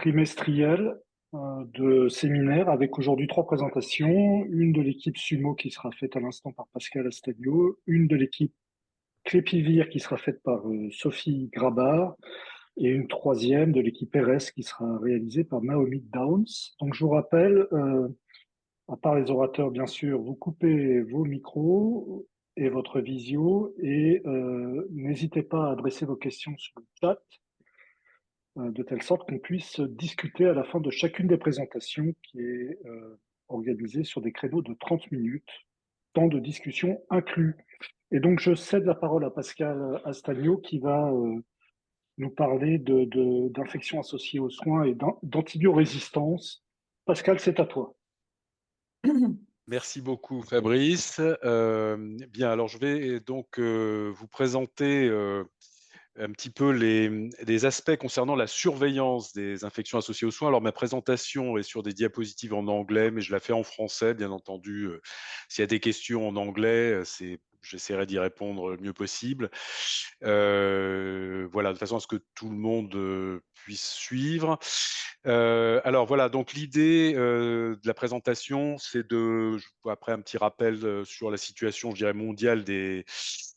trimestriel de séminaire avec aujourd'hui trois présentations. Une de l'équipe Sumo qui sera faite à l'instant par Pascal Astadio, une de l'équipe Clépivir qui sera faite par Sophie Grabar et une troisième de l'équipe RS qui sera réalisée par Naomi Downs. Donc je vous rappelle, à part les orateurs bien sûr, vous coupez vos micros et votre visio et n'hésitez pas à adresser vos questions sur le chat de telle sorte qu'on puisse discuter à la fin de chacune des présentations qui est organisée sur des créneaux de 30 minutes, temps de discussion inclus. Et donc, je cède la parole à Pascal Astagno qui va nous parler d'infections associées aux soins et d'antibiorésistance. Pascal, c'est à toi. Merci beaucoup Fabrice. Bien, alors je vais donc vous présenter un petit peu les aspects concernant la surveillance des infections associées aux soins. Alors ma présentation est sur des diapositives en anglais, mais je la fais en français, bien entendu. S'il y a des questions en anglais, j'essaierai d'y répondre le mieux possible. Voilà, de façon à ce que tout le monde puisse suivre. Alors voilà, donc l'idée de la présentation, c'est après un petit rappel sur la situation, je dirais, mondiale des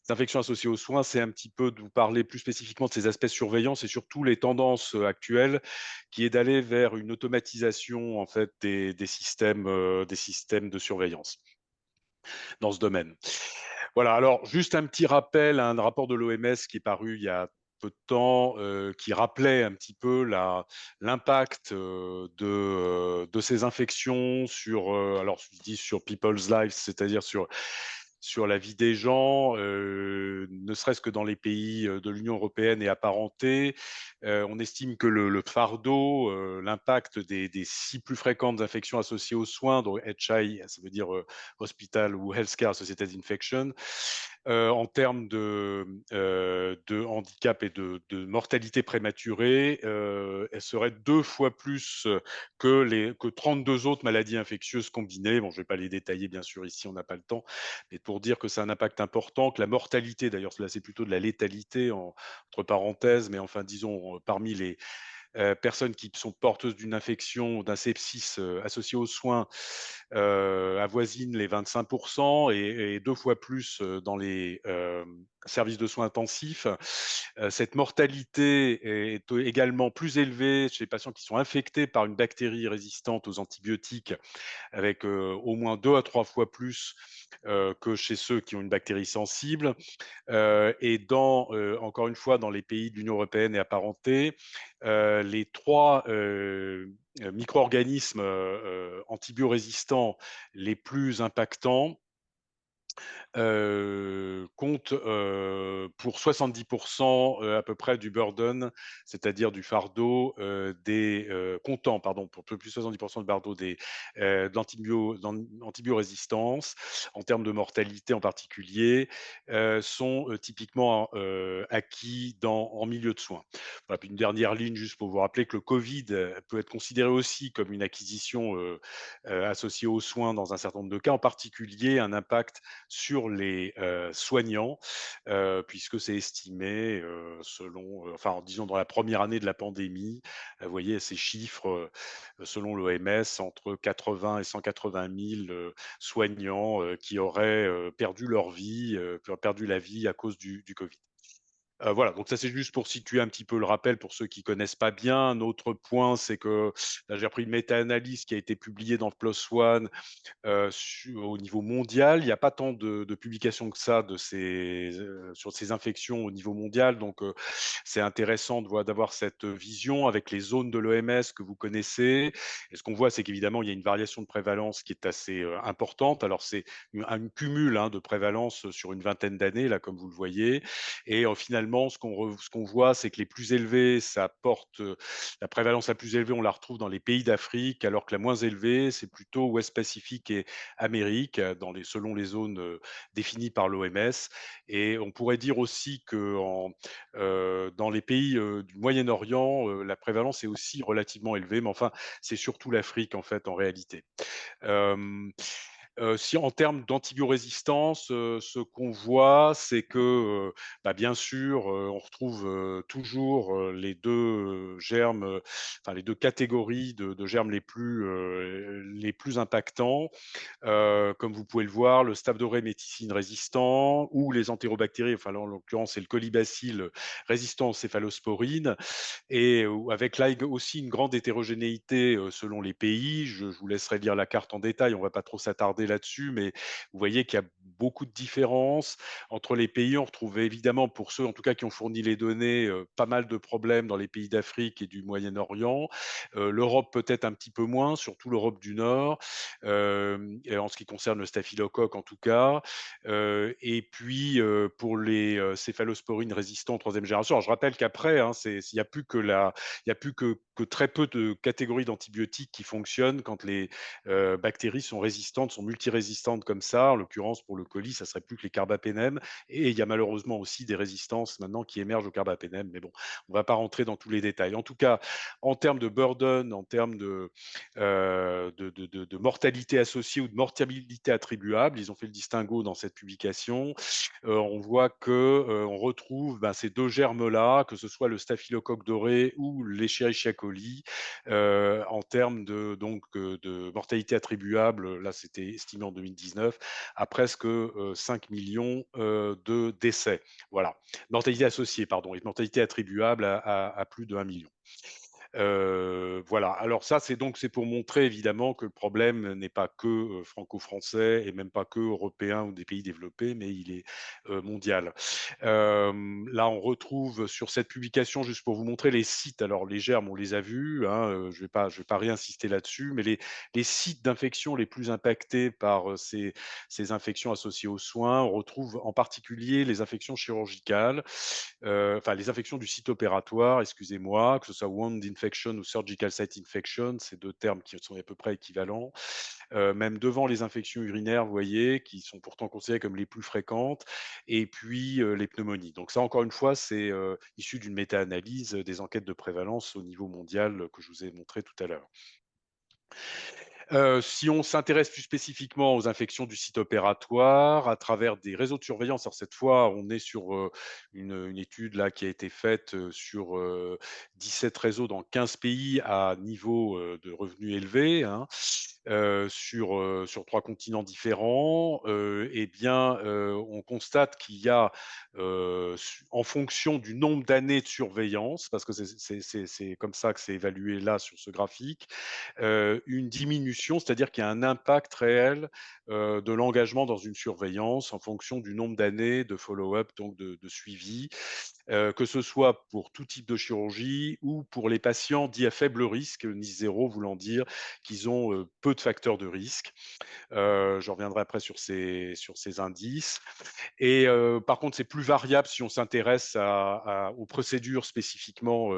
infections associées aux soins, c'est un petit peu de vous parler plus spécifiquement de ces aspects de surveillance et surtout les tendances actuelles, qui est d'aller vers une automatisation en fait des systèmes de surveillance dans ce domaine. Voilà, alors juste un petit rappel, un rapport de l'OMS qui est paru il y a peu de temps, qui rappelait un petit peu l'impact de ces infections sur, alors je dis sur people's lives, c'est-à-dire sur la vie des gens, ne serait-ce que dans les pays de l'Union européenne et apparentés. On estime que le fardeau, l'impact des six plus fréquentes infections associées aux soins, donc HI, ça veut dire Hospital ou Healthcare Associated Infection, en termes de handicap et de mortalité prématurée, elle serait 2 fois plus que 32 autres maladies infectieuses combinées. Bon, je ne vais pas les détailler, bien sûr, ici, on n'a pas le temps, mais pour dire que c'est un impact important, que la mortalité, d'ailleurs, là, c'est plutôt de la létalité, entre parenthèses, mais enfin, disons, parmi les personnes qui sont porteuses d'une infection, d'un sepsis associé aux soins, avoisine les 25% et 2 fois plus dans les services de soins intensifs. Cette mortalité est également plus élevée chez les patients qui sont infectés par une bactérie résistante aux antibiotiques, avec au moins 2 à 3 fois plus que chez ceux qui ont une bactérie sensible. Et encore une fois, dans les pays de l'Union européenne et apparentés, les trois micro-organismes antibiorésistants les plus impactants compte pour 70% à peu près du burden, c'est-à-dire du fardeau comptant, pardon, pour plus de 70% du fardeau de l'antibiorésistance, en termes de mortalité en particulier, sont typiquement acquis en milieu de soins. Voilà, puis une dernière ligne, juste pour vous rappeler que le Covid peut être considéré aussi comme une acquisition associée aux soins dans un certain nombre de cas, en particulier un impact sur les soignants, puisque c'est estimé selon, enfin, disons dans la première année de la pandémie, vous voyez ces chiffres, selon l'OMS, entre 80 et 180 000 soignants qui auraient perdu leur vie, perdu la vie à cause du Covid. Voilà, donc ça c'est juste pour situer un petit peu le rappel pour ceux qui connaissent pas bien. Un autre point, c'est que là, j'ai repris une méta-analyse qui a été publiée dans le PLOS ONE au niveau mondial. Il n'y a pas tant de publications que ça sur ces infections au niveau mondial. Donc, c'est intéressant d'avoir cette vision avec les zones de l'OMS que vous connaissez. Et ce qu'on voit, c'est qu'évidemment, il y a une variation de prévalence qui est assez importante. Alors, c'est un cumul de prévalence sur une vingtaine d'années, là, comme vous le voyez. Et finalement, ce qu'on voit, c'est que les plus élevés, la prévalence la plus élevée, on la retrouve dans les pays d'Afrique, alors que la moins élevée, c'est plutôt Ouest Pacifique et Amérique, selon les zones définies par l'OMS. Et on pourrait dire aussi que dans les pays du Moyen-Orient, la prévalence est aussi relativement élevée, mais enfin, c'est surtout l'Afrique en fait en réalité. Euh, Si en termes d'antibiorésistance, ce qu'on voit, c'est que, bien sûr, on retrouve, toujours, les 2 germes, enfin les 2 catégories de germes les plus impactants. Comme vous pouvez le voir, le Staph aureus méticine résistant ou les entérobactéries, enfin là, en l'occurrence, c'est le Colibacille résistant aux céphalosporines et avec là aussi une grande hétérogénéité, selon les pays. Je vous laisserai lire la carte en détail, on va pas trop s'attarder là-dessus, mais vous voyez qu'il y a beaucoup de différences entre les pays. On retrouve évidemment, pour ceux en tout cas qui ont fourni les données, pas mal de problèmes dans les pays d'Afrique et du Moyen-Orient. L'Europe peut-être un petit peu moins, surtout l'Europe du Nord, et en ce qui concerne le staphylocoque en tout cas. Et puis, pour les, céphalosporines résistantes 3e génération, alors je rappelle qu'après, hein, il y a plus que très peu de catégories d'antibiotiques qui fonctionnent quand les, bactéries sont résistantes, sont multirésistantes comme ça. En l'occurrence, pour le colis, ça serait plus que les carbapénèmes et il y a malheureusement aussi des résistances maintenant qui émergent au carbapénèmes, mais bon, on va pas rentrer dans tous les détails. En tout cas, en termes de burden, en termes de mortalité associée ou de mortalité attribuable, ils ont fait le distinguo dans cette publication. On voit que, on retrouve, ces 2 germes-là, que ce soit le staphylocoque doré ou l'Escherichia coli, en termes de mortalité attribuable, là, c'était estimé en 2019 à presque, 5 millions de décès. Voilà. Mortalité associée, pardon, et mortalité attribuable à plus de 1 million. Voilà. Alors ça, c'est pour montrer évidemment que le problème n'est pas que, franco-français et même pas que européen ou des pays développés, mais il est, mondial. Là, on retrouve sur cette publication, juste pour vous montrer les sites, alors les germes, on les a vus, hein, je vais pas réinsister là-dessus, mais les sites d'infection les plus impactés par, ces infections associées aux soins, on retrouve en particulier les infections chirurgicales, enfin les infections du site opératoire, excusez-moi, que ce soit wound infection ou surgical site infection, c'est 2 termes qui sont à peu près équivalents. Même devant les infections urinaires, vous voyez, qui sont pourtant considérées comme les plus fréquentes et puis, les pneumonies. Donc ça, encore une fois, c'est, issu d'une méta-analyse, des enquêtes de prévalence au niveau mondial, que je vous ai montré tout à l'heure. Si on s'intéresse plus spécifiquement aux infections du site opératoire à travers des réseaux de surveillance, alors cette fois, on est sur, une étude là qui a été faite, sur, 17 réseaux dans 15 pays à niveau, de revenus élevé, hein, sur 3 continents différents. Et bien, on constate qu'il y a, en fonction du nombre d'années de surveillance, parce que c'est comme ça que c'est évalué là sur ce graphique, une diminution, c'est-à-dire qu'il y a un impact réel, de l'engagement dans une surveillance en fonction du nombre d'années de follow-up, donc de suivi, que ce soit pour tout type de chirurgie ou pour les patients dits à faible risque, NIS 0 voulant dire qu'ils ont, peu de facteurs de risque. Je reviendrai après sur ces indices. Et par contre, c'est plus variable si on s'intéresse aux procédures spécifiquement,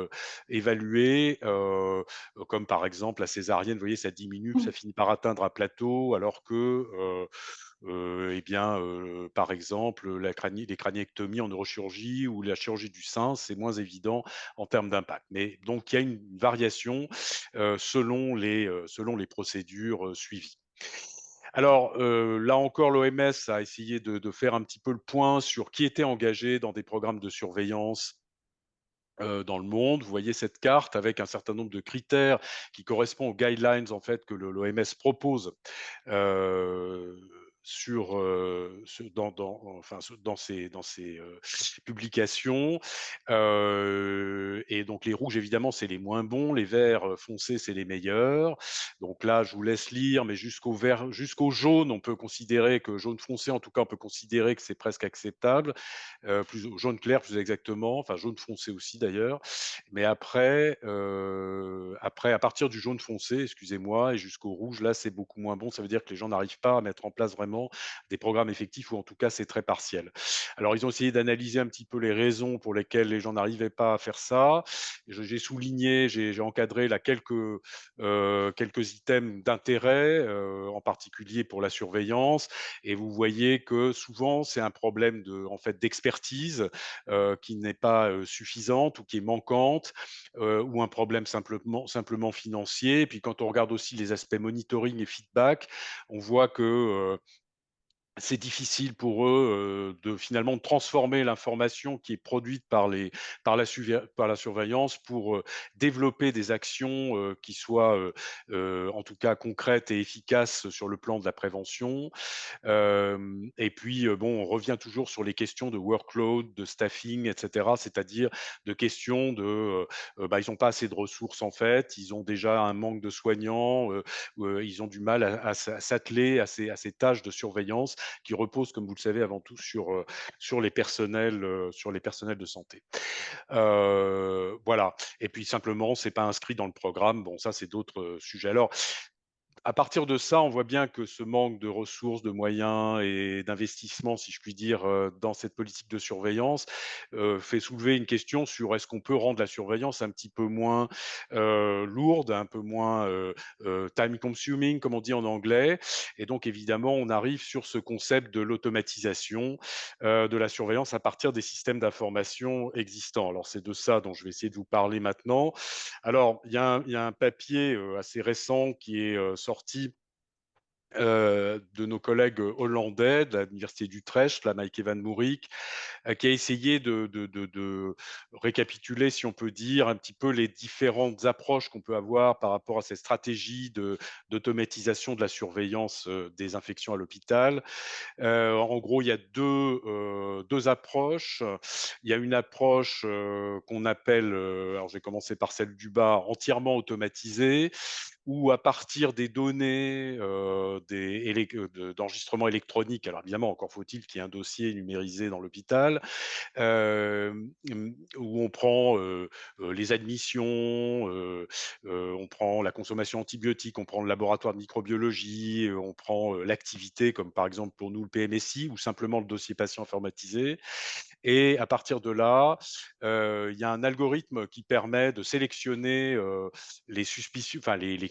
évaluées, comme par exemple la césarienne. Vous voyez, ça diminue, ça finit par atteindre un plateau alors que, par exemple, les craniectomies en neurochirurgie ou la chirurgie du sein, c'est moins évident en termes d'impact. Mais donc il y a une variation, selon les procédures, suivies. Alors, là encore, l'OMS a essayé de faire un petit peu le point sur qui était engagé dans des programmes de surveillance, dans le monde. Vous voyez cette carte avec un certain nombre de critères qui correspondent aux guidelines, en fait, que l'OMS propose, heu, dans ces, publications. Et donc les rouges, évidemment, c'est les moins bons, les verts, foncés, c'est les meilleurs. Donc là, je vous laisse lire, mais jusqu'au jaune, on peut considérer que jaune foncé, en tout cas, on peut considérer que c'est presque acceptable. Plus jaune clair, plus exactement, enfin jaune foncé aussi d'ailleurs. Mais après à partir du jaune foncé, excusez-moi, et jusqu'au rouge, là, c'est beaucoup moins bon. Ça veut dire que les gens n'arrivent pas à mettre en place vraiment des programmes effectifs ou en tout cas, c'est très partiel. Alors ils ont essayé d'analyser un petit peu les raisons pour lesquelles les gens n'arrivaient pas à faire ça. J'ai souligné, j'ai encadré là quelques items d'intérêt, en particulier pour la surveillance. Et vous voyez que souvent, c'est un problème en fait, d'expertise, qui n'est pas, suffisante ou qui est manquante, ou un problème simplement simplement financier. Et puis quand on regarde aussi les aspects monitoring et feedback, on voit que c'est difficile pour eux, de finalement transformer l'information qui est produite par la surveillance pour, développer des actions, qui soient, en tout cas concrètes et efficaces sur le plan de la prévention. Et puis, bon, on revient toujours sur les questions de workload, de staffing et cetera. C'est-à-dire de questions de, bah, ils ont pas assez de ressources en fait, ils ont déjà un manque de soignants, ils ont du mal à s'atteler à ces tâches de surveillance qui reposent, comme vous le savez, avant tout sur les personnels de santé. Voilà. Et puis simplement, c'est pas inscrit dans le programme. Bon, ça, c'est d'autres, sujets. Alors, à partir de ça, on voit bien que ce manque de ressources, de moyens et d'investissement, si je puis dire, dans cette politique de surveillance, fait soulever une question sur est-ce qu'on peut rendre la surveillance un petit peu moins, lourde, un peu moins, time consuming comme on dit en anglais. Et donc évidemment, on arrive sur ce concept de l'automatisation, de la surveillance à partir des systèmes d'information existants. Alors c'est de ça dont je vais essayer de vous parler maintenant. Alors, il y a un papier, assez récent qui est, sorti, de nos collègues, hollandais de l'université d'Utrecht, là, Maaike van Moerik, qui a essayé de récapituler, si on peut dire, un petit peu les différentes approches qu'on peut avoir par rapport à ces stratégies d'automatisation de la surveillance, des infections à l'hôpital. En gros, il y a 2 approches. Il y a une approche, qu'on appelle, alors je vais commencer par celle du bas, entièrement automatisée, où à partir des données, d'enregistrement électronique, alors évidemment, encore faut-il qu'il y ait un dossier numérisé dans l'hôpital, où on prend, les admissions, on prend la consommation antibiotique, on prend le laboratoire de microbiologie, on prend, l'activité comme par exemple pour nous le PMSI ou simplement le dossier patient informatisé. Et à partir de là, il y a un algorithme qui permet de sélectionner, les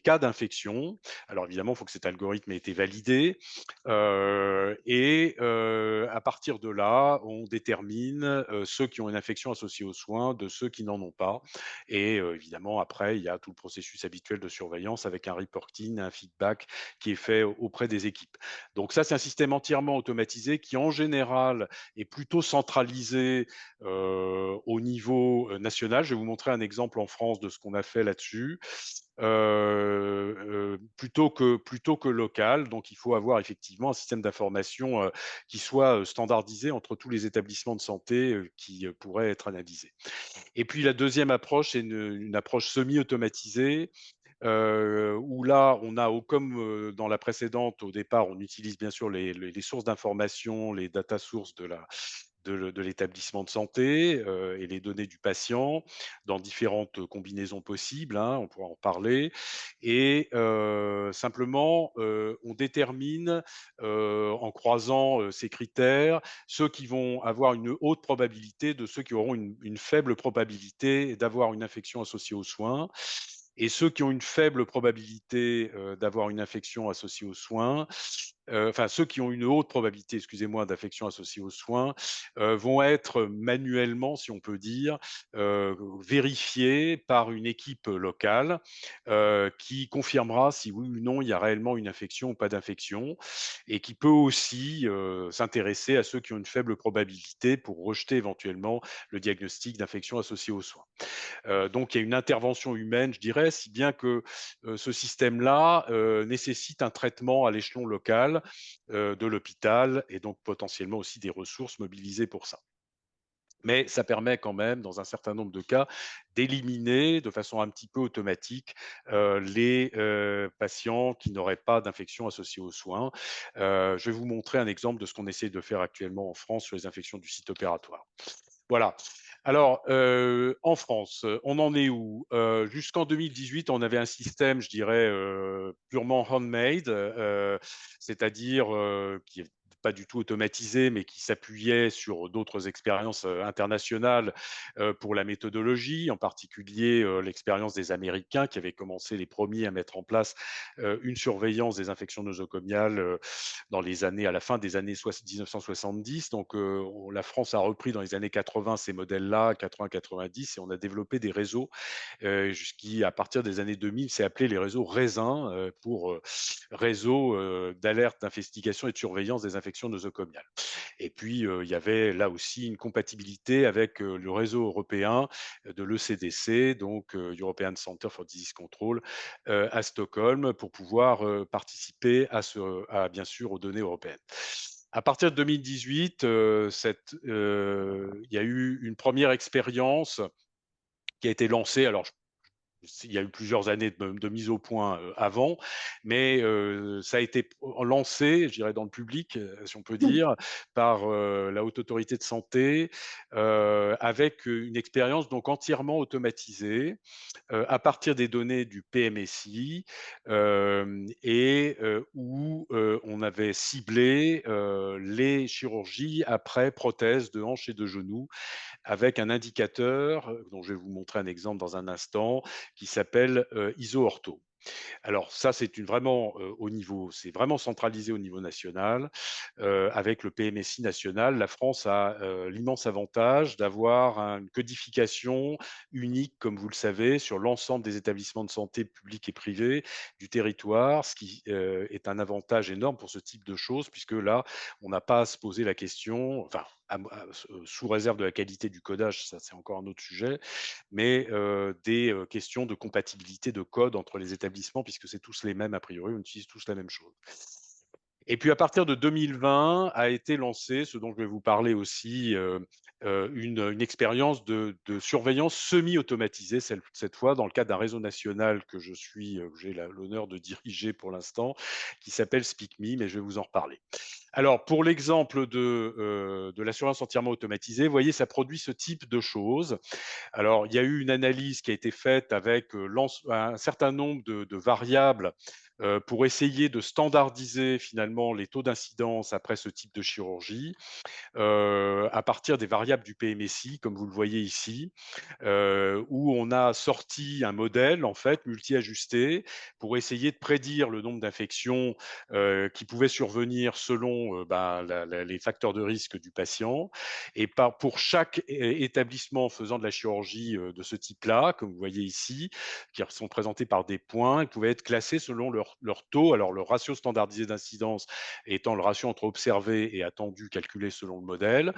cas d'infection. Alors évidemment, il faut que cet algorithme ait été validé, à partir de là, on détermine, ceux qui ont une infection associée aux soins de ceux qui n'en ont pas. Et évidemment, après, il y a tout le processus habituel de surveillance avec un reporting, un feedback qui est fait auprès des équipes. Donc ça, c'est un système entièrement automatisé qui, en général, est plutôt centralisé, au niveau, national. Je vais vous montrer un exemple en France de ce qu'on a fait là-dessus. Plutôt que local. Donc il faut avoir effectivement un système d'information, qui soit, standardisé entre tous les établissements de santé, qui, pourraient être analysés. Et puis la deuxième approche, c'est une approche semi-automatisée, où là, on a, comme dans la précédente, au départ, on utilise bien sûr les sources d'information, les data sources de l'établissement de santé, et les données du patient dans différentes combinaisons possibles, hein, on pourra en parler. Et simplement, on détermine, en croisant, ces critères, ceux qui vont avoir une haute probabilité de ceux qui auront une faible probabilité d'avoir une infection associée aux soins. Et ceux qui ont une faible probabilité, d'avoir une infection associée aux soins, enfin ceux qui ont une haute probabilité, excusez-moi, d'infection associée aux soins, vont être manuellement, si on peut dire, vérifiés par une équipe locale, qui confirmera si oui ou non il y a réellement une infection ou pas d'infection, et qui peut aussi, s'intéresser à ceux qui ont une faible probabilité pour rejeter éventuellement le diagnostic d'infection associée aux soins. Donc il y a une intervention humaine, je dirais, si bien que, ce système-là, nécessite un traitement à l'échelon local, de l'hôpital et donc potentiellement aussi des ressources mobilisées pour ça. Mais ça permet quand même, dans un certain nombre de cas, d'éliminer de façon un petit peu automatique, les, patients qui n'auraient pas d'infection associée aux soins. Je vais vous montrer un exemple de ce qu'on essaie de faire actuellement en France sur les infections du site opératoire. Voilà. Alors, en France, on en est où? Jusqu'en 2018, on avait un système, je dirais, purement handmade, c'est-à-dire, qui pas du tout automatisé, mais qui s'appuyait sur d'autres expériences internationales pour la méthodologie, en particulier l'expérience des Américains qui avaient commencé les premiers à mettre en place une surveillance des infections nosocomiales dans les années, à la fin des années 1970. Donc, la France a repris dans les années 80 ces modèles-là, 80-90, et on a développé des réseaux jusqu'à partir des années 2000, c'est appelé les réseaux RAISIN pour réseau d'alerte, d'investigation et de surveillance des infections nosocomiales. Et puis, il y avait là aussi une compatibilité avec le réseau européen de l'ECDC, donc European Center for Disease Control, à Stockholm, pour pouvoir participer bien sûr aux données européennes. À partir de 2018, il y a eu une première expérience qui a été lancée. Alors, il y a eu plusieurs années de mise au point avant, mais ça a été lancé, je dirais, dans le public, si on peut dire, par la Haute Autorité de Santé, avec une expérience donc entièrement automatisée, à partir des données du PMSI, où on avait ciblé les chirurgies après prothèse de hanche et de genou, avec un indicateur, dont je vais vous montrer un exemple dans un instant, qui s'appelle ISO-Ortho. Alors ça, vraiment au niveau, c'est vraiment centralisé au niveau national. Avec le PMSI national, la France a l'immense avantage d'avoir une codification unique, comme vous le savez, sur l'ensemble des établissements de santé publics et privés du territoire, ce qui est un avantage énorme pour ce type de choses, puisque là, on n'a pas à se poser la question, enfin, sous réserve de la qualité du codage, ça c'est encore un autre sujet, mais des questions de compatibilité de code entre les établissements, puisque c'est tous les mêmes a priori, on utilise tous la même chose. Et puis à partir de 2020 a été lancé ce dont je vais vous parler aussi, une expérience de surveillance semi-automatisée, cette fois dans le cadre d'un réseau national que j'ai l'honneur de diriger pour l'instant, qui s'appelle SpeakMe, mais je vais vous en reparler. Alors, pour l'exemple de la surveillance entièrement automatisée, vous voyez, ça produit ce type de choses. Alors, il y a eu une analyse qui a été faite avec un certain nombre de variables pour essayer de standardiser finalement les taux d'incidence après ce type de chirurgie à partir des variables du PMSI, comme vous le voyez ici, où on a sorti un modèle en fait multi-ajusté pour essayer de prédire le nombre d'infections qui pouvaient survenir selon les facteurs de risque du patient. Et pour chaque établissement faisant de la chirurgie de ce type-là, comme vous voyez ici, qui sont présentés par des points, ils pouvaient être classés selon leur taux. Alors, le ratio standardisé d'incidence étant le ratio entre observé et attendu calculé selon le modèle.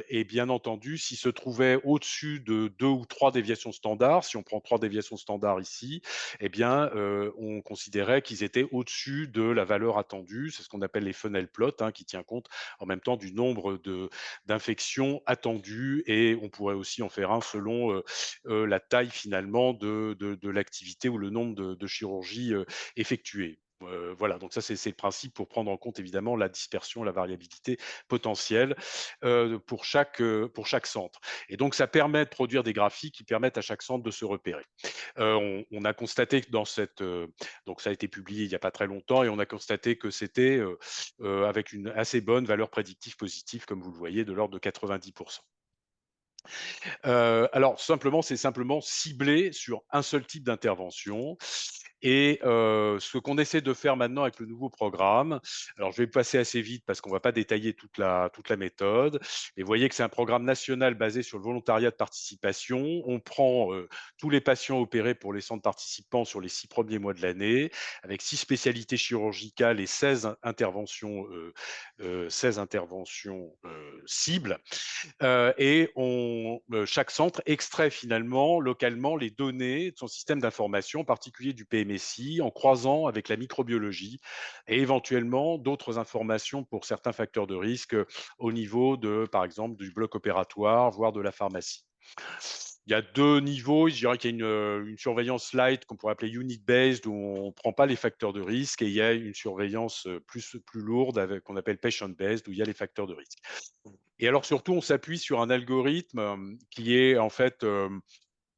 Et bien entendu, s'ils se trouvaient au-dessus de 2 ou 3 déviations standards, si on prend 3 déviations standards ici, eh bien, on considérait qu'ils étaient au-dessus de la valeur attendue. C'est ce qu'on appelle les funnel plots, hein, qui tient compte en même temps du nombre d'infections attendues, et on pourrait aussi en faire un selon la taille finalement de l'activité ou le nombre de chirurgies effectuées. Voilà, donc ça c'est le principe pour prendre en compte évidemment la dispersion, la variabilité potentielle pour chaque centre. Et donc ça permet de produire des graphiques qui permettent à chaque centre de se repérer. On a constaté que donc ça a été publié il n'y a pas très longtemps, et on a constaté que c'était avec une assez bonne valeur prédictive positive, comme vous le voyez, de l'ordre de 90%. Alors simplement, c'est simplement ciblé sur un seul type d'intervention. Et ce qu'on essaie de faire maintenant avec le nouveau programme, alors je vais passer assez vite parce qu'on ne va pas détailler toute la méthode, mais vous voyez que c'est un programme national basé sur le volontariat de participation. On prend tous les patients opérés pour les centres participants sur les 6 premiers mois de l'année, avec 6 spécialités chirurgicales et 16 interventions cibles. Chaque centre extrait finalement localement les données de son système d'information, en particulier du PMSI, en croisant avec la microbiologie et éventuellement d'autres informations pour certains facteurs de risque au niveau par exemple, du bloc opératoire, voire de la pharmacie. Il y a 2 niveaux. Je dirais qu'il y a une surveillance light qu'on pourrait appeler unit based, où on ne prend pas les facteurs de risque, et il y a une surveillance plus lourde qu'on appelle patient based, où il y a les facteurs de risque. Et alors surtout, on s'appuie sur un algorithme qui est en fait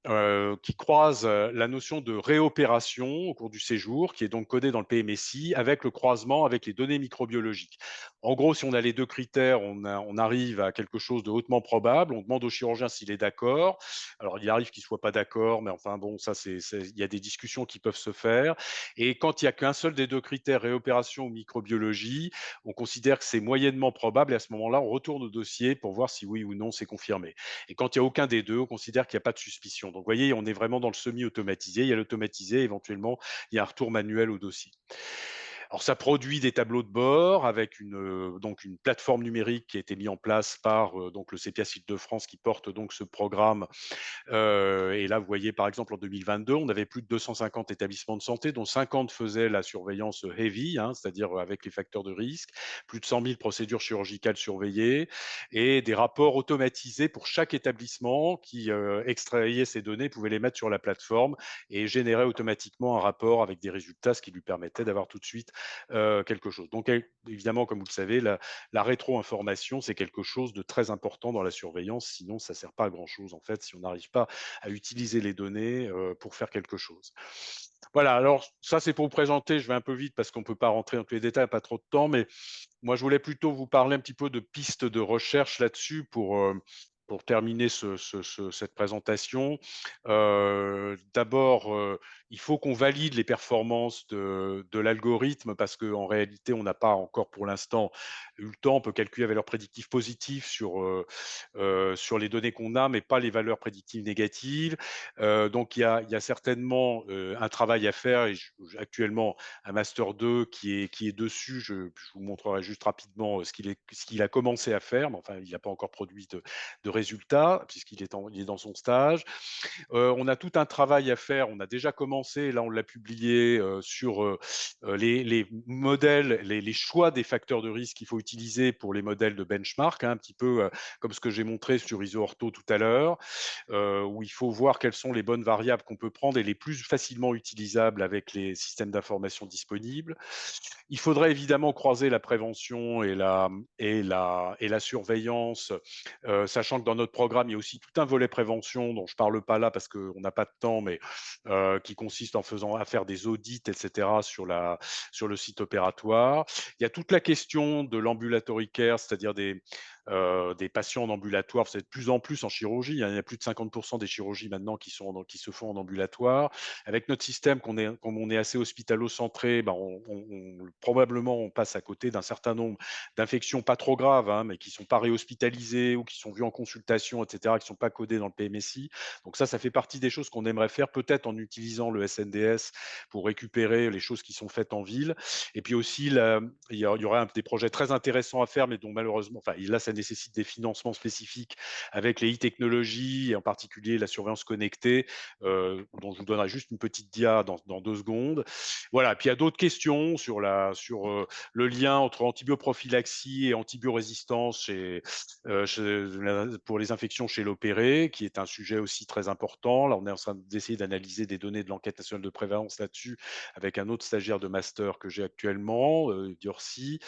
qui croise la notion de réopération au cours du séjour, qui est donc codée dans le PMSI, avec le croisement avec les données microbiologiques. En gros, si on a les deux critères, on arrive à quelque chose de hautement probable. On demande au chirurgien s'il est d'accord. Alors, il arrive qu'il soit pas d'accord, mais enfin bon, ça, il y a des discussions qui peuvent se faire. Et quand il y a qu'un seul des deux critères, réopération ou microbiologie, on considère que c'est moyennement probable. Et à ce moment-là, on retourne au dossier pour voir si oui ou non c'est confirmé. Et quand il n'y a aucun des deux, on considère qu'il n'y a pas de suspicion. Donc, vous voyez, on est vraiment dans le semi-automatisé. Il y a l'automatisé, éventuellement, il y a un retour manuel au dossier. Alors, ça produit des tableaux de bord avec donc une plateforme numérique qui a été mise en place par donc le CEPIAS Île-de-France qui porte donc ce programme et là, vous voyez, par exemple, en 2022, on avait plus de 250 établissements de santé, dont 50 faisaient la surveillance heavy, hein, c'est-à-dire avec les facteurs de risque, plus de 100 000 procédures chirurgicales surveillées et des rapports automatisés pour chaque établissement qui extrayait ces données, pouvait les mettre sur la plateforme et générait automatiquement un rapport avec des résultats, ce qui lui permettait d'avoir tout de suite quelque chose. Donc, évidemment, comme vous le savez, la rétro-information, c'est quelque chose de très important dans la surveillance, sinon ça ne sert pas à grand-chose, en fait, si on n'arrive pas à utiliser les données pour faire quelque chose. Voilà, alors ça c'est pour vous présenter, je vais un peu vite parce qu'on ne peut pas rentrer dans tous les détails, pas trop de temps, mais moi je voulais plutôt vous parler un petit peu de pistes de recherche là-dessus pour terminer cette présentation. D'abord, il faut qu'on valide les performances de l'algorithme parce qu'en réalité, on n'a pas encore pour l'instant eu le temps. On peut calculer la valeur prédictive positive sur les données qu'on a, mais pas les valeurs prédictives négatives. Donc, il y a certainement un travail à faire. Et actuellement, un master 2 qui est dessus. Je vous montrerai juste rapidement ce qu'il a commencé à faire, mais enfin, il n'a pas encore produit de résultats puisqu'il il est dans son stage. On a tout un travail à faire. On a déjà commencé, là on l'a publié sur les modèles, les choix des facteurs de risque qu'il faut utiliser pour les modèles de benchmark, hein, un petit peu comme ce que j'ai montré sur IsoOrtho tout à l'heure, où il faut voir quelles sont les bonnes variables qu'on peut prendre et les plus facilement utilisables avec les systèmes d'information disponibles. Il faudrait évidemment croiser la prévention et la surveillance, sachant que dans notre programme, il y a aussi tout un volet prévention dont je ne parle pas là parce qu'on n'a pas de temps, mais qui consiste à faire des audits, etc., sur le site opératoire. Il y a toute la question de l'ambulatory care, c'est-à-dire des patients en ambulatoire, c'est de plus en plus en chirurgie, hein, il y a plus de 50% des chirurgies maintenant qui se font en ambulatoire. Avec notre système, comme on est assez hospitalo-centré, ben probablement on passe à côté d'un certain nombre d'infections pas trop graves, hein, mais qui ne sont pas réhospitalisées ou qui sont vues en consultation, etc., qui ne sont pas codées dans le PMSI. Donc ça fait partie des choses qu'on aimerait faire, peut-être en utilisant le SNDS pour récupérer les choses qui sont faites en ville. Et puis aussi, il y aurait des projets très intéressants à faire, mais dont malheureusement, enfin là, ça nécessite des financements spécifiques avec les e-technologies et en particulier la surveillance connectée, dont je vous donnerai juste une petite dia dans 2 secondes. Voilà, puis il y a d'autres questions sur le lien entre antibioprophylaxie et antibiorésistance pour les infections chez l'opéré, qui est un sujet aussi très important. Là, on est en train d'essayer d'analyser des données de l'enquête nationale de prévalence là-dessus avec un autre stagiaire de master que j'ai actuellement, Diorsi.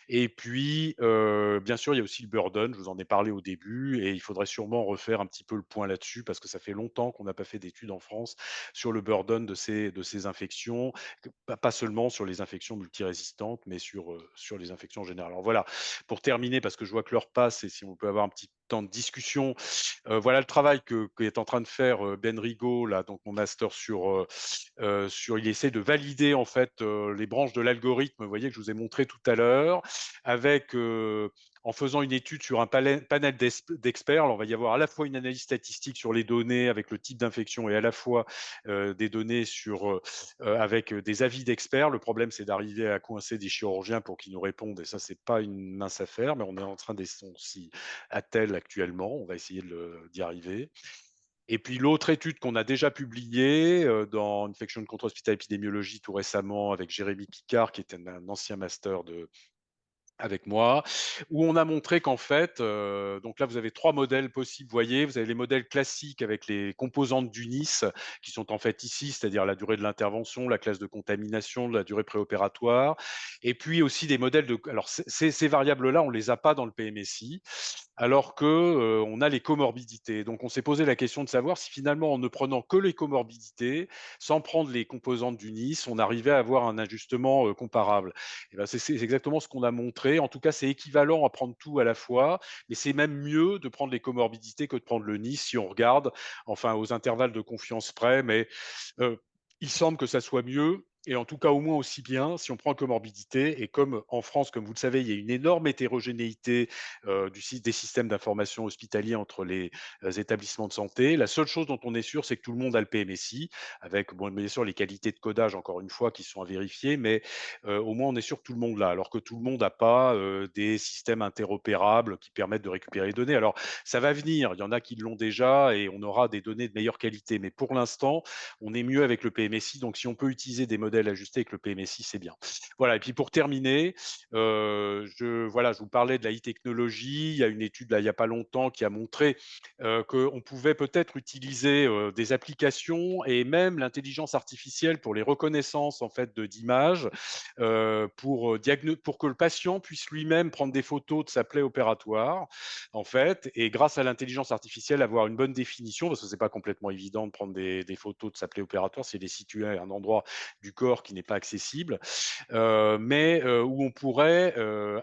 Et puis, bien sûr, il y a aussi le burden, je vous en ai parlé au début, et il faudrait sûrement refaire un petit peu le point là-dessus, parce que ça fait longtemps qu'on n'a pas fait d'études en France sur le burden de ces infections, pas seulement sur les infections multirésistantes, mais sur les infections en général. Alors voilà, pour terminer, parce que je vois que l'heure passe, et si on peut avoir un petit temps de discussion, voilà le travail qu'est en train de faire Ben Rigaud, là, donc mon master il essaie de valider en fait les branches de l'algorithme, vous voyez que je vous ai montré tout à l'heure, avec en faisant une étude sur un panel d'experts. Alors, on va y avoir à la fois une analyse statistique sur les données avec le type d'infection et à la fois des données avec des avis d'experts. Le problème, c'est d'arriver à coincer des chirurgiens pour qu'ils nous répondent, et ça, c'est pas une mince affaire, mais on est en train d'essayer, on s'y attelle actuellement. On va essayer d'y arriver. Et puis l'autre étude qu'on a déjà publiée dans Infection contre Hospital Epidémiologie tout récemment avec Jérémy Picard, qui était un ancien master avec moi, où on a montré qu'en fait, donc là, vous avez 3 modèles possibles, vous voyez. Vous avez les modèles classiques avec les composantes du NIS qui sont en fait ici, c'est-à-dire la durée de l'intervention, la classe de contamination, la durée préopératoire et puis aussi des modèles de alors ces variables-là, on les a pas dans le PMSI, alors que, on a les comorbidités. Donc on s'est posé la question de savoir si finalement, en ne prenant que les comorbidités, sans prendre les composantes du NIS, on arrivait à avoir un ajustement, comparable. Et ben, c'est exactement ce qu'on a montré. En tout cas, c'est équivalent à prendre tout à la fois, mais c'est même mieux de prendre les comorbidités que de prendre le NIS si on regarde, enfin aux intervalles de confiance près, mais il semble que ça soit mieux et en tout cas au moins aussi bien si on prend comorbidité et comme en France, comme vous le savez, il y a une énorme hétérogénéité, des systèmes d'information hospitaliers entre les, établissements de santé. La seule chose dont on est sûr, c'est que tout le monde a le PMSI avec bon, bien sûr les qualités de codage encore une fois qui sont à vérifier, mais au moins on est sûr que tout le monde l'a, alors que tout le monde n'a pas, des systèmes interopérables qui permettent de récupérer les données. Alors ça va venir, il y en a qui l'ont déjà et on aura des données de meilleure qualité, mais pour l'instant, on est mieux avec le PMSI. Donc, si on peut utiliser des modèles ajustés avec le PMSI, c'est bien. Voilà. Et puis pour terminer, je vous parlais de la e-technologie. Il y a une étude là, il n'y a pas longtemps qui a montré qu'on pouvait peut-être utiliser des applications et même l'intelligence artificielle pour les reconnaissances en fait d'images pour que le patient puisse lui-même prendre des photos de sa plaie opératoire en fait, et grâce à l'intelligence artificielle, avoir une bonne définition, parce que c'est pas complètement évident de prendre des photos de sa plaie opératoire si elle est située à un endroit du corps qui n'est pas accessible, mais où on pourrait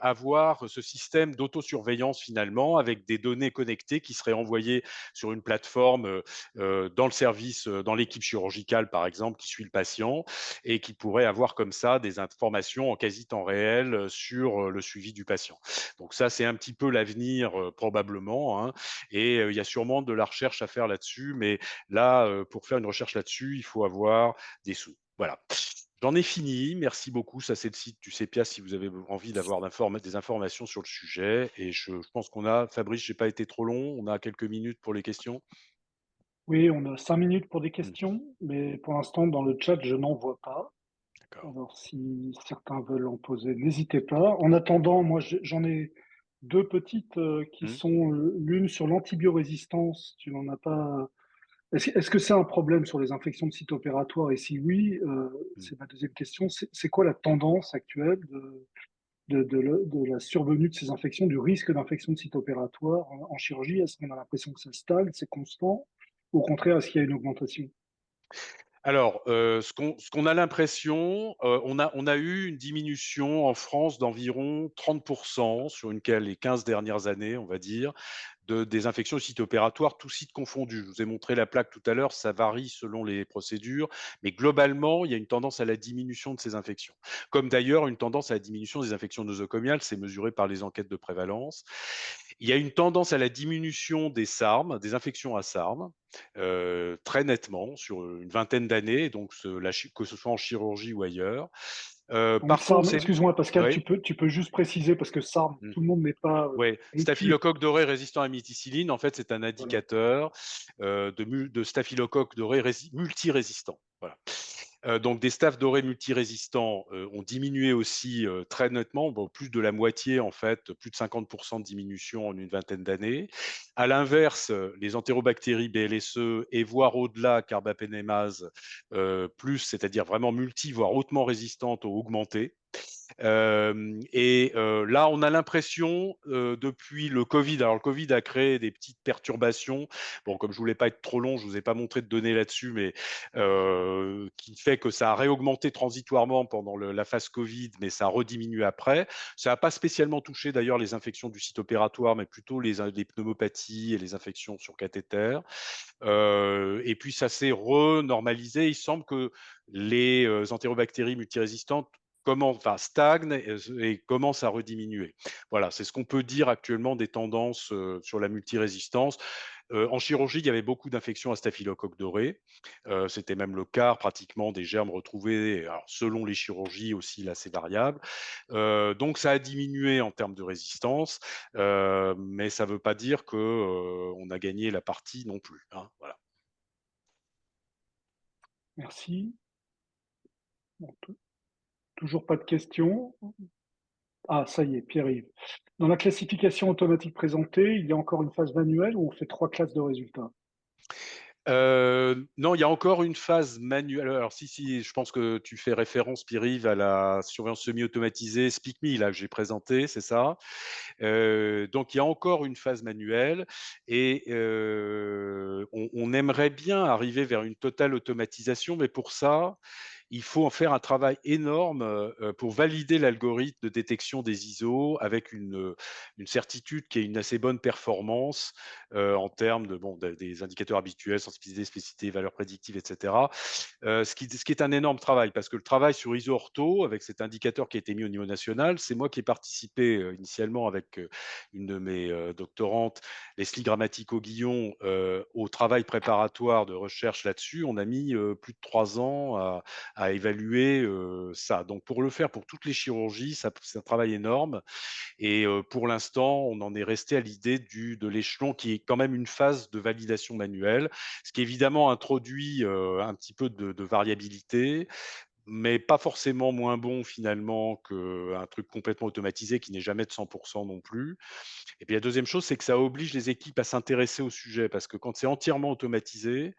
avoir ce système d'autosurveillance finalement avec des données connectées qui seraient envoyées sur une plateforme dans le service, dans l'équipe chirurgicale par exemple, qui suit le patient et qui pourrait avoir comme ça des informations en quasi temps réel sur le suivi du patient. Donc ça, c'est un petit peu l'avenir probablement, hein, et il y a sûrement de la recherche à faire là-dessus, mais là, pour faire une recherche là-dessus, il faut avoir des sous. Voilà. J'en ai fini. Merci beaucoup. Ça, c'est le site du CEPIA si vous avez envie d'avoir des informations sur le sujet. Et je pense qu'on a, Fabrice, j'ai pas été trop long. On a quelques minutes pour les questions. Oui, on a 5 minutes pour des Hmm, questions, mais pour l'instant, dans le chat, je n'en vois pas. d'accord. Alors, si certains veulent en poser, n'hésitez pas. En attendant, moi, j'en ai deux petites qui Hmm, sont l'une sur l'antibiorésistance. Tu n'en as pas. Est-ce que c'est un problème sur les infections de site opératoire? Et si oui, hmm. c'est ma deuxième question. C'est quoi la tendance actuelle de la survenue de ces infections, du risque d'infection de site opératoire en chirurgie? Est-ce qu'on a l'impression que ça stagne, c'est constant? Au contraire, est-ce qu'il y a une augmentation? Alors, ce qu'on a l'impression, on a eu une diminution en France d'environ 30 sur les 15 dernières années, on va dire, des infections au site opératoire, tous sites confondus. Je vous ai montré la plaque tout à l'heure, ça varie selon les procédures, mais globalement, il y a une tendance à la diminution de ces infections. Comme d'ailleurs une tendance à la diminution des infections nosocomiales, c'est mesuré par les enquêtes de prévalence. Il y a une tendance à la diminution des SARM, des infections à SARM, très nettement sur une vingtaine d'années, donc que ce soit en chirurgie ou ailleurs. Donc Par contre, SARM, c'est excuse-moi Pascal, oui. tu peux juste préciser parce que SARM, tout le monde n'est pas Ouais, équipé. staphylocoque doré résistant à méticilline, en fait, c'est un Voilà. indicateur de staphylocoque doré multirésistant. Voilà. Donc des staphes dorés multirésistants ont diminué aussi très nettement, bon, plus de la moitié en fait, plus de 50% de diminution en une vingtaine d'années. À l'inverse, les entérobactéries BLSE et voire au-delà carbapénémase plus, c'est-à-dire vraiment multi, voire hautement résistantes, ont augmenté. Là, on a l'impression, depuis le Covid, alors le Covid a créé des petites perturbations. Bon, comme je voulais pas être trop long, je vous ai pas montré de données là-dessus, mais qui fait que ça a réaugmenté transitoirement pendant la phase Covid, mais ça a rediminué après. Ça n'a pas spécialement touché d'ailleurs les infections du site opératoire, mais plutôt les pneumopathies et les infections sur cathéter. Et puis ça s'est renormalisé. Il semble que les entérobactéries multirésistantes stagnent et commencent à rediminuer. Voilà, c'est ce qu'on peut dire actuellement des tendances sur la multirésistance. En chirurgie, il y avait beaucoup d'infections à staphylocoque doré. C'était même le quart pratiquement des germes retrouvés. Alors, selon les chirurgies aussi, là, c'est variable. Donc, ça a diminué en termes de résistance, mais ça ne veut pas dire que on a gagné la partie non plus, hein, voilà. Merci. Bon, toujours pas de questions. Ah, ça y est, Pierre-Yves. Dans la classification automatique présentée, il y a encore une phase manuelle où on fait 3 classes de résultats? Non, il y a encore une phase manuelle. Alors si, je pense que tu fais référence, Pierre-Yves, à la surveillance semi-automatisée SpeakMe là que j'ai présenté, c'est ça? Donc il y a encore une phase manuelle et on aimerait bien arriver vers une totale automatisation, mais pour ça, il faut en faire un travail énorme, pour valider l'algorithme de détection des ISO avec une certitude qui ait une assez bonne performance, en termes de bon, des indicateurs habituels, sensibilité, spécificité, valeurs prédictives et cetera. Ce qui est un énorme travail parce que le travail sur ISO Ortho avec cet indicateur qui a été mis au niveau national, c'est moi qui ai participé, initialement avec, une de mes, doctorantes, Leslie Grammatico-Guillon, au travail préparatoire de recherche là-dessus. On a mis, plus de 3 ans à évaluer, ça. Donc pour le faire pour toutes les chirurgies, ça c'est un travail énorme et pour l'instant, on en est resté à l'idée de l'échelon qui est quand même une phase de validation manuelle, ce qui évidemment introduit, un petit peu de variabilité, mais pas forcément moins bon finalement qu'un truc complètement automatisé qui n'est jamais de 100 non plus. Et puis la deuxième chose, c'est que ça oblige les équipes à s'intéresser au sujet parce que quand c'est entièrement automatisé,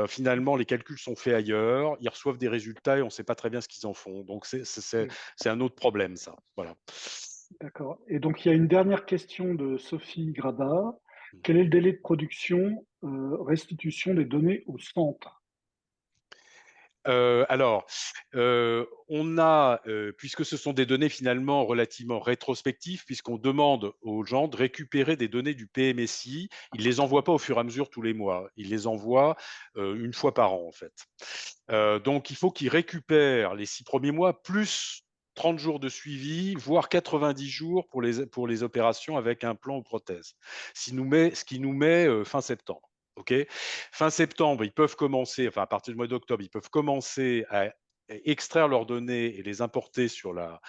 finalement les calculs sont faits ailleurs, ils reçoivent des résultats et on ne sait pas très bien ce qu'ils en font. Donc Oui, c'est un autre problème ça, voilà. d'accord. Et donc, il y a une dernière question de Sophie Grada. Mmh. Quel est le délai de production, restitution des données au centre? Alors, on a, puisque ce sont des données finalement relativement rétrospectives, puisqu'on demande aux gens de récupérer des données du PMSI, ils les envoient pas au fur et à mesure tous les mois. Ils les envoient, 1 fois par an, en fait. Donc il faut qu'ils récupèrent les 6 premiers mois plus 30 jours de suivi, voire 90 jours pour les opérations avec un plan ou prothèse. Ce qui nous met, fin septembre. OK? Fin septembre, ils peuvent commencer, enfin à partir du mois d'octobre, ils peuvent commencer à extraire leurs données et les importer sur la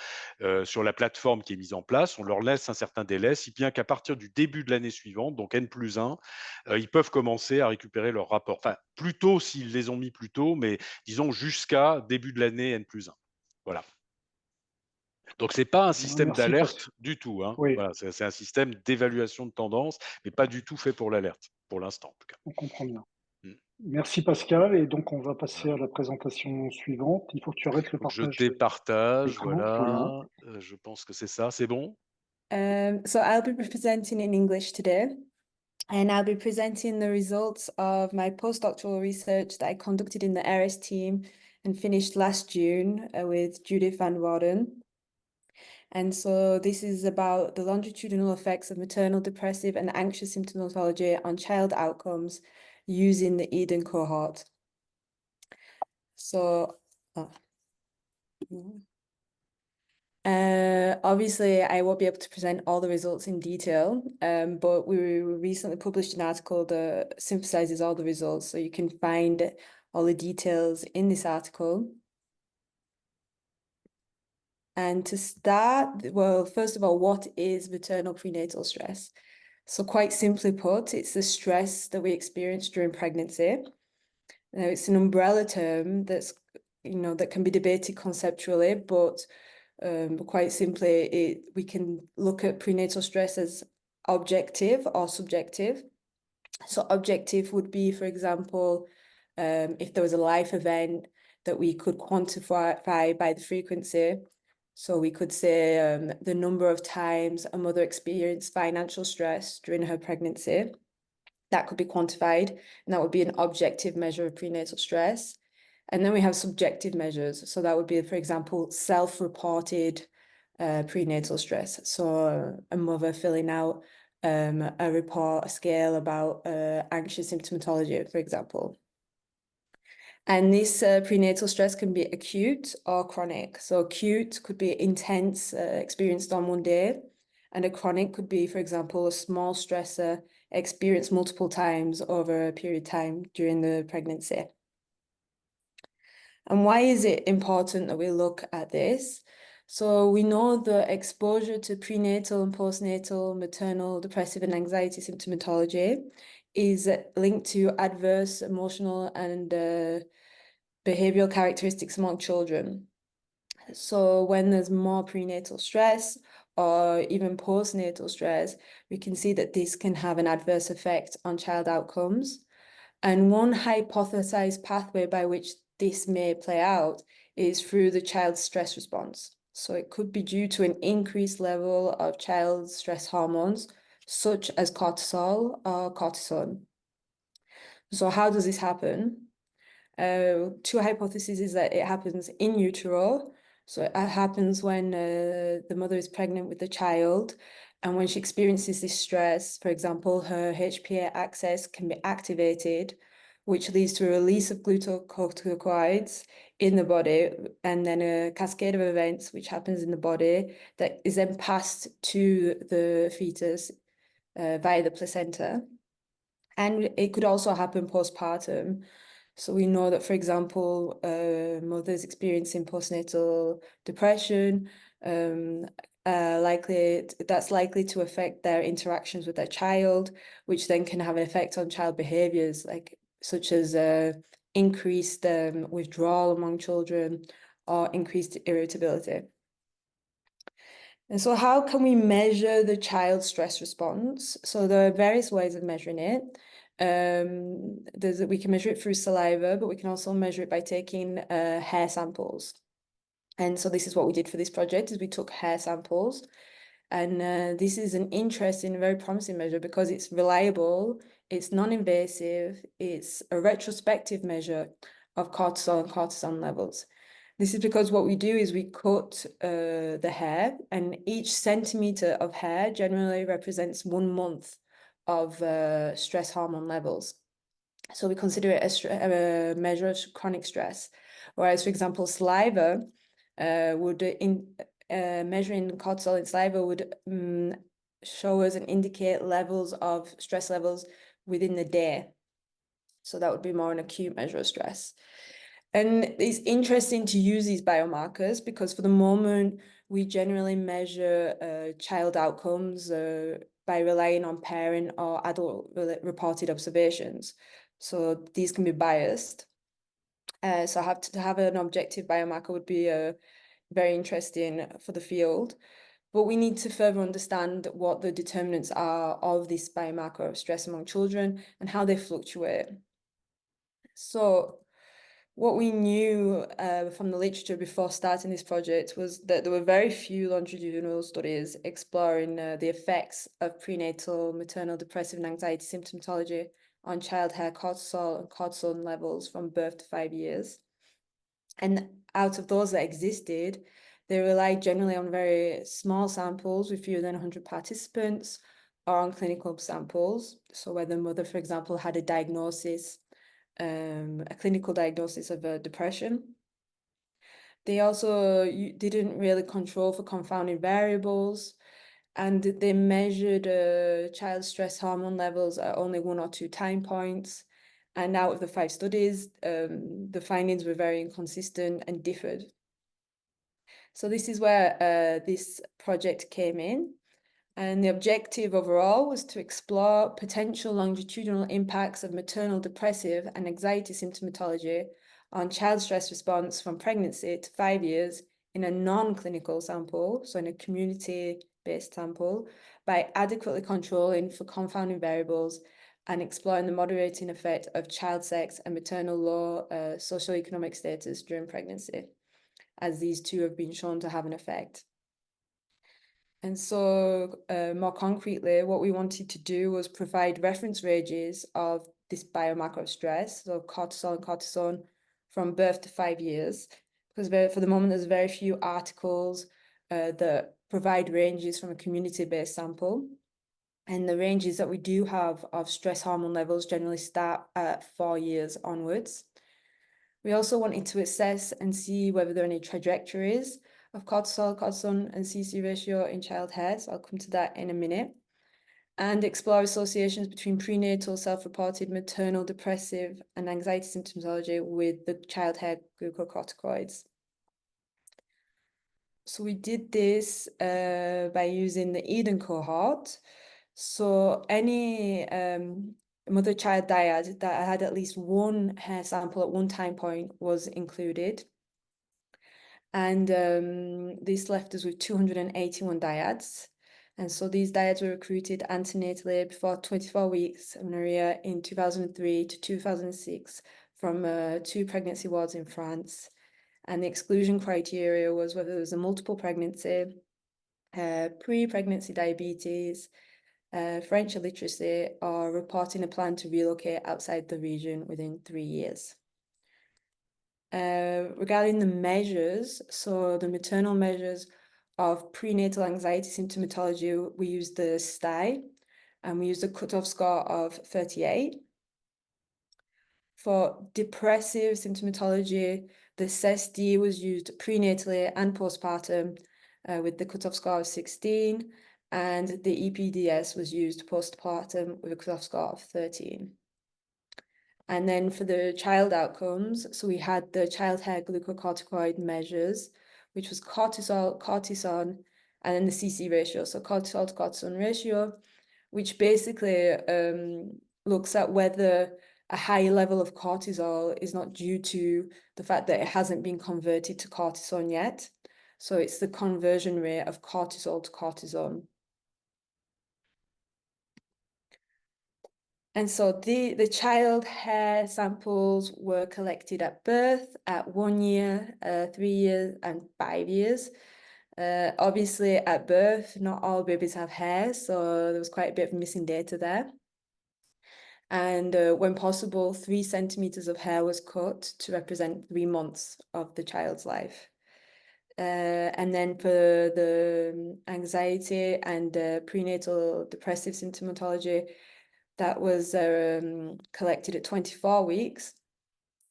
plateforme qui est mise en place. On leur laisse un certain délai, si bien qu'à partir du début de l'année suivante, donc N+1, ils peuvent commencer à récupérer leurs rapports. Enfin, plus tôt s'ils les ont mis plus tôt, mais disons jusqu'à début de l'année N+1. Voilà. Donc c'est pas un Très bien, système merci d'alerte du tout, hein. Oui, Voilà, c'est un système d'évaluation de tendance, mais pas du tout fait pour l'alerte, pour l'instant en tout cas. on comprend bien. Mmh. Merci Pascal, et donc on va passer Voilà. à la présentation suivante. Il faut que tu arrêtes le Donc je partage départage, d'écran. Voilà. voilà, je pense que c'est ça, c'est bon? So I'll be presenting in English today, and I'll be presenting the results of my postdoctoral research that I conducted in the ARIS team and finished last June with Judith Van Worden. And so this is about the longitudinal effects of maternal depressive and anxious symptomatology on child outcomes using the Eden cohort. So, obviously, I won't be able to present all the results in detail, but we recently published an article that synthesizes all the results, so you can find all the details in this article. And to start, well, first of all, what is maternal prenatal stress? So quite simply put, it's the stress that we experience during pregnancy. Now, it's an umbrella term that's, that can be debated conceptually, but quite simply, we can look at prenatal stress as objective or subjective. So objective would be, for example, if there was a life event that we could quantify by the frequency. So we could say the number of times a mother experienced financial stress during her pregnancy. That could be quantified, and that would be an objective measure of prenatal stress. And then we have subjective measures. So that would be, for example, self-reported prenatal stress. So a mother filling out a report, a scale about anxious symptomatology, for example. And this prenatal stress can be acute or chronic. So acute could be intense, experienced on one day, and a chronic could be, for example, a small stressor experienced multiple times over a period of time during the pregnancy. And why is it important that we look at this? So we know that exposure to prenatal and postnatal maternal depressive and anxiety symptomatology is linked to adverse emotional and behavioral characteristics among children. So when there's more prenatal stress or even postnatal stress, we can see that this can have an adverse effect on child outcomes. And one hypothesized pathway by which this may play out is through the child's stress response. So it could be due to an increased level of child's stress hormones, such as cortisol or cortisone. So how does this happen? Two hypotheses is that it happens in utero. So it happens when the mother is pregnant with the child, and when she experiences this stress, for example, her HPA axis can be activated, which leads to a release of glucocorticoids in the body, and then a cascade of events which happens in the body that is then passed to the fetus via the placenta. And it could also happen postpartum. So we know that, for example, mothers experiencing postnatal depression, that's likely to affect their interactions with their child, which then can have an effect on child behaviors, such as increased withdrawal among children or increased irritability. And so how can we measure the child's stress response? So there are various ways of measuring it. We can measure it through saliva, but we can also measure it by taking hair samples. And so this is what we did for this project, is we took hair samples. And this is an interesting, very promising measure because it's reliable, it's non-invasive, it's a retrospective measure of cortisol and cortisone levels. This is because what we do is we cut the hair, and each centimeter of hair generally represents 1 month of stress hormone levels. So we consider it a measure of chronic stress. Whereas, for example, saliva measuring cortisol in saliva would show us and indicate levels of stress levels within the day. So that would be more an acute measure of stress. And it's interesting to use these biomarkers because for the moment, we generally measure child outcomes by relying on parent or adult reported observations. So these can be biased. So to have an objective biomarker would be very interesting for the field. But we need to further understand what the determinants are of this biomarker of stress among children and how they fluctuate. So what we knew from the literature before starting this project was that there were very few longitudinal studies exploring the effects of prenatal maternal depressive and anxiety symptomatology on child hair cortisol and cortisone levels from birth to 5 years. And out of those that existed, they relied generally on very small samples with fewer than 100 participants or on clinical samples. So where the mother, for example, had a diagnosis, a clinical diagnosis of depression. They also didn't really control for confounding variables, and they measured child stress hormone levels at only 1 or 2 time points. And out of the 5 studies, the findings were very inconsistent and differed. So this is where this project came in. And the objective overall was to explore potential longitudinal impacts of maternal depressive and anxiety symptomatology on child stress response from pregnancy to 5 years in a non-clinical sample, so in a community-based sample, by adequately controlling for confounding variables and exploring the moderating effect of child sex and maternal low socioeconomic status during pregnancy, as these two have been shown to have an effect. And so more concretely, what we wanted to do was provide reference ranges of this biomarker of stress, so cortisol and cortisone, from birth to 5 years, because for the moment, there's very few articles that provide ranges from a community-based sample. And the ranges that we do have of stress hormone levels generally start at 4 years onwards. We also wanted to assess and see whether there are any trajectories of cortisol, cortisone, and CC ratio in child hair. So I'll come to that in a minute. And explore associations between prenatal self-reported maternal depressive and anxiety symptomatology with the child hair glucocorticoids. So we did this by using the Eden cohort. So any mother-child dyad that had at least 1 hair sample at 1 time point was included. And this left us with 281 dyads. And so these dyads were recruited antenatally before 24 weeks of amenorrhea in 2003 to 2006 from 2 pregnancy wards in France. And the exclusion criteria was whether there was a multiple pregnancy, pre-pregnancy diabetes, French illiteracy, or reporting a plan to relocate outside the region within 3 years. Regarding the measures, so the maternal measures of prenatal anxiety symptomatology, we used the STAI, and we used a cutoff score of 38. For depressive symptomatology, the CESD was used prenatally and postpartum with the cutoff score of 16, and the EPDS was used postpartum with a cutoff score of 13. And then for the child outcomes, so we had the child hair glucocorticoid measures, which was cortisol, cortisone, and then the CC ratio, so cortisol to cortisone ratio, which basically looks at whether a high level of cortisol is not due to the fact that it hasn't been converted to cortisone yet. So it's the conversion rate of cortisol to cortisone. And so the child hair samples were collected at birth, at 1 year, 3 years, and 5 years. Obviously, at birth, not all babies have hair, so there was quite a bit of missing data there. And when possible, 3 centimeters of hair was cut to represent 3 months of the child's life. And then for the anxiety and prenatal depressive symptomatology, that was collected at 24 weeks.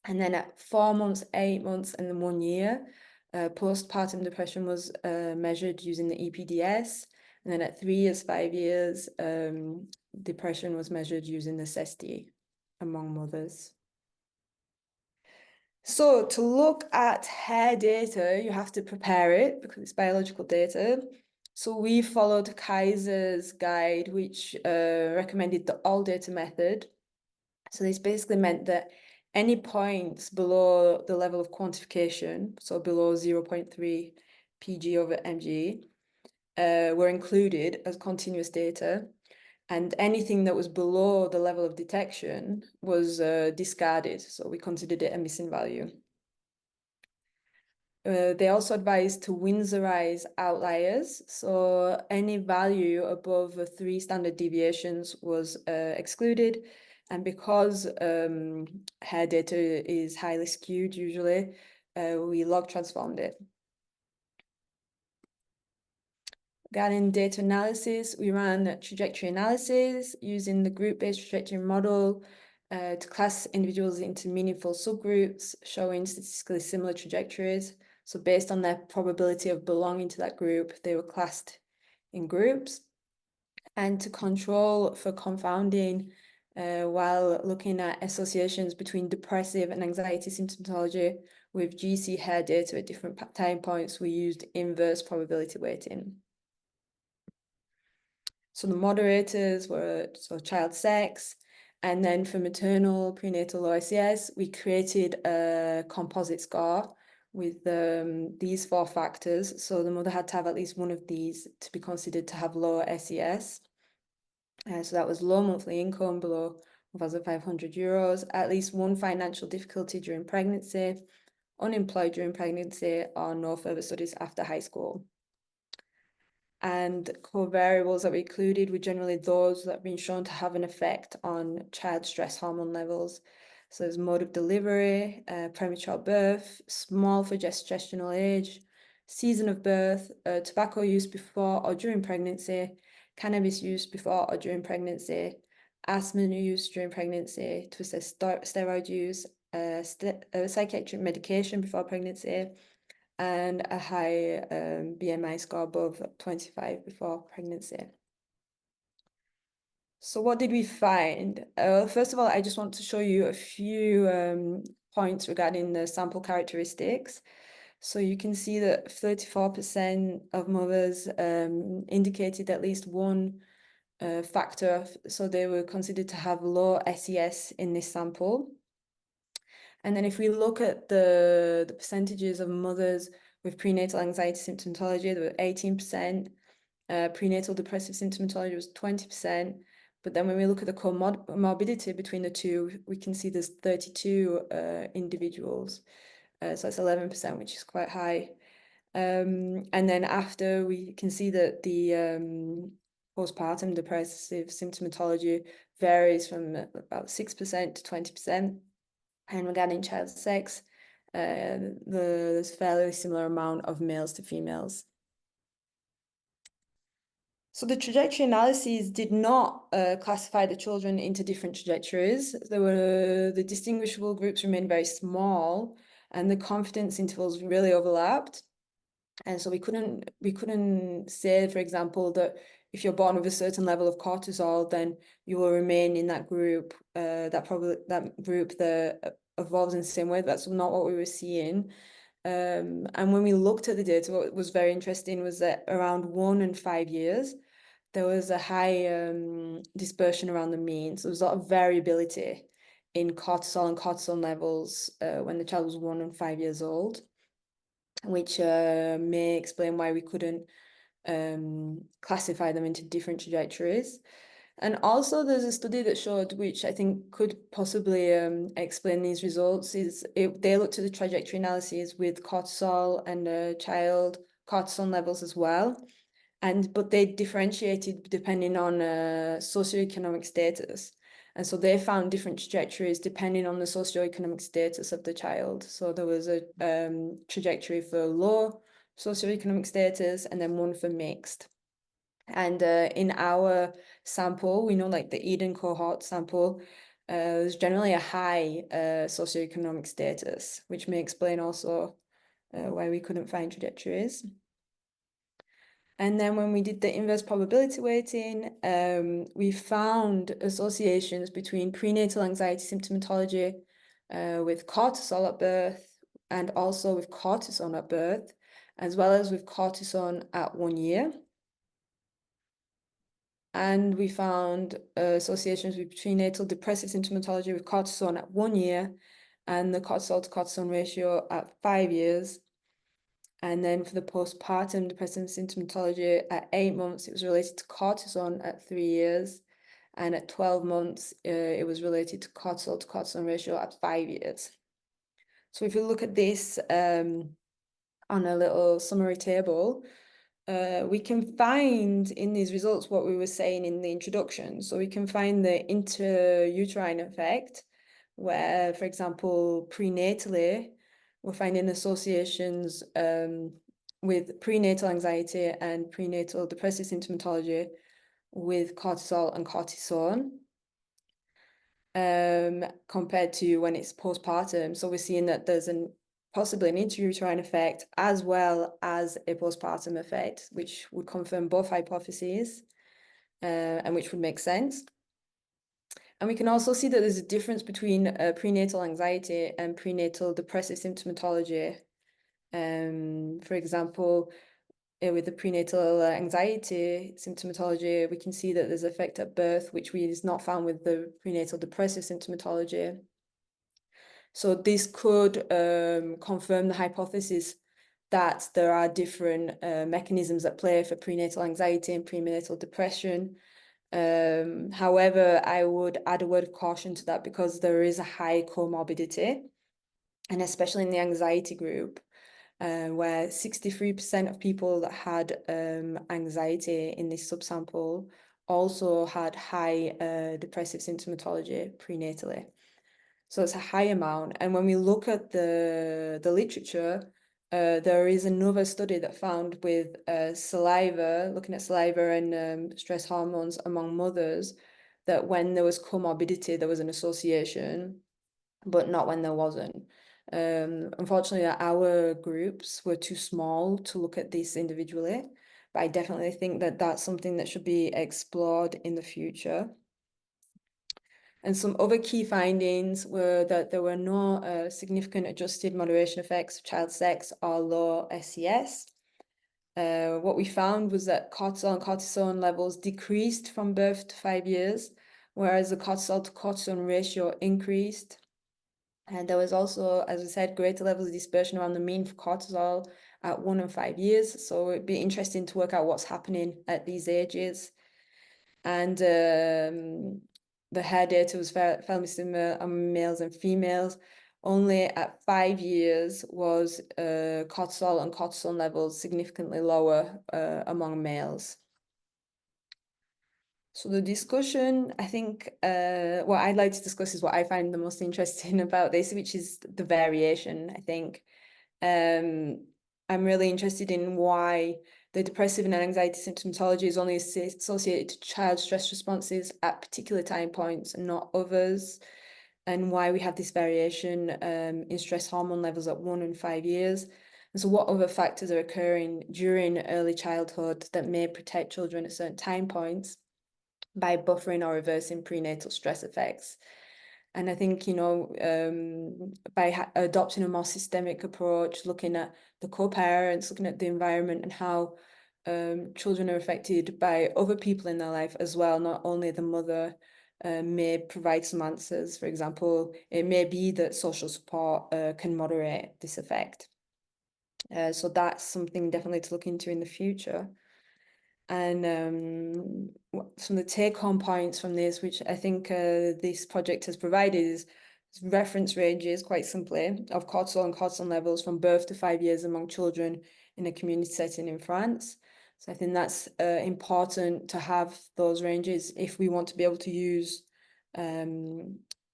And then at 4 months, 8 months, and then 1 year, postpartum depression was measured using the EPDS. And then at 3 years, 5 years, depression was measured using the CESD among mothers. So to look at hair data, you have to prepare it because it's biological data. So we followed Kaiser's guide, which recommended the all data method. So this basically meant that any points below the level of quantification, so below 0.3 pg over mg, were included as continuous data. And anything that was below the level of detection was discarded. So we considered it a missing value. They also advised to Winsorize outliers. So any value above 3 standard deviations was excluded. And because hair data is highly skewed usually, we log transformed it. Regarding data analysis, we ran trajectory analysis using the group-based trajectory model to class individuals into meaningful subgroups, showing statistically similar trajectories. So based on their probability of belonging to that group, they were classed in groups. And to control for confounding, while looking at associations between depressive and anxiety symptomatology with GC hair data at different time points, we used inverse probability weighting. So the moderators were child sex, and then for maternal prenatal OSCS, we created a composite score with these 4 factors. So the mother had to have at least one of these to be considered to have low SES. So that was low monthly income below 1,500 euros, at least 1 financial difficulty during pregnancy, unemployed during pregnancy, or no further studies after high school. And core variables that we included were generally those that have been shown to have an effect on child stress hormone levels. So there's mode of delivery, premature birth, small for gestational age, season of birth, tobacco use before or during pregnancy, cannabis use before or during pregnancy, asthma use during pregnancy, to assess steroid use, psychiatric medication before pregnancy, and a high BMI score above 25 before pregnancy. So what did we find? First of all, I just want to show you a few points regarding the sample characteristics. So you can see that 34% of mothers indicated at least one factor, so they were considered to have low SES in this sample. And then if we look at the percentages of mothers with prenatal anxiety symptomatology, there were 18%. Prenatal depressive symptomatology was 20%. But then when we look at the comorbidity between the two, we can see there's 32 individuals. So that's 11%, which is quite high. And then after, we can see that the postpartum depressive symptomatology varies from about 6% to 20%. And regarding child sex, there's a fairly similar amount of males to females. So the trajectory analyses did not classify the children into different trajectories. The distinguishable groups remained very small, and the confidence intervals really overlapped. And so we couldn't say, for example, that if you're born with a certain level of cortisol, then you will remain in that group, that group that evolves in the same way. That's not what we were seeing. And when we looked at the data, what was very interesting was that around 1 and 5 years, there was a high dispersion around the mean. So there was a lot of variability in cortisol and cortisone levels when the child was 1 and 5 years old, which may explain why we couldn't classify them into different trajectories. And also there's a study that showed, which I think could possibly explain these results, they looked at the trajectory analyses with cortisol and child cortisone levels as well. But they differentiated depending on socioeconomic status. And so they found different trajectories depending on the socioeconomic status of the child. So there was a trajectory for low socioeconomic status and then one for mixed. And in our sample, we know like the Eden cohort sample, there's generally a high socioeconomic status, which may explain also why we couldn't find trajectories. And then when we did the inverse probability weighting, we found associations between prenatal anxiety symptomatology with cortisol at birth and also with cortisone at birth, as well as with cortisone at 1 year. And we found associations with prenatal depressive symptomatology with cortisone at 1 year and the cortisol to cortisone ratio at 5 years. And then for the postpartum depressive symptomatology at 8 months, it was related to cortisone at 3 years. And at 12 months, it was related to cortisol ratio at 5 years. So if you look at this on a little summary table, we can find in these results what we were saying in the introduction. So we can find the intrauterine effect, where, for example, prenatally, we're finding associations with prenatal anxiety and prenatal depressive symptomatology with cortisol and cortisone compared to when it's postpartum. So we're seeing that there's possibly an intrauterine effect as well as a postpartum effect, which would confirm both hypotheses and which would make sense. And we can also see that there's a difference between prenatal anxiety and prenatal depressive symptomatology. For example, with the prenatal anxiety symptomatology, we can see that there's effect at birth, which is not found with the prenatal depressive symptomatology. So this could confirm the hypothesis that there are different mechanisms at play for prenatal anxiety and prenatal depression. However, I would add a word of caution to that because there is a high comorbidity, and especially in the anxiety group, where 63% of people that had anxiety in this subsample also had high depressive symptomatology prenatally. So it's a high amount. And when we look at the literature, there is another study that found with saliva, looking at saliva and stress hormones among mothers, that when there was comorbidity, there was an association, but not when there wasn't. Unfortunately, our groups were too small to look at this individually, but I definitely think that that's something that should be explored in the future. And some other key findings were that there were no significant adjusted moderation effects of child sex or low SES. What we found was that cortisol and cortisone levels decreased from birth to 5 years, whereas the cortisol to cortisone ratio increased. And there was also, as I said, greater levels of dispersion around the mean for cortisol at 1 and 5 years. So it'd be interesting to work out what's happening at these ages. And the hair data was fairly similar on males and females. Only at 5 years was cortisol and cortisone levels significantly lower among males. So the discussion, I think, what I'd like to discuss is what I find the most interesting about this, which is the variation, I think. I'm really interested in why the depressive and anxiety symptomatology is only associated to child stress responses at particular time points and not others, and why we have this variation in stress hormone levels at 1 and 5 years. And so what other factors are occurring during early childhood that may protect children at certain time points by buffering or reversing prenatal stress effects. And I think, you know, by adopting a more systemic approach, looking at the co-parents, looking at the environment and how children are affected by other people in their life as well, not only the mother, may provide some answers. For example, it may be that social support can moderate this effect. So that's something definitely to look into in the future. And some of the take-home points from this, which I think this project has provided, is reference ranges, quite simply, of cortisol and cortisone levels from birth to 5 years among children in a community setting in France. So I think that's important to have those ranges if we want to be able to use hair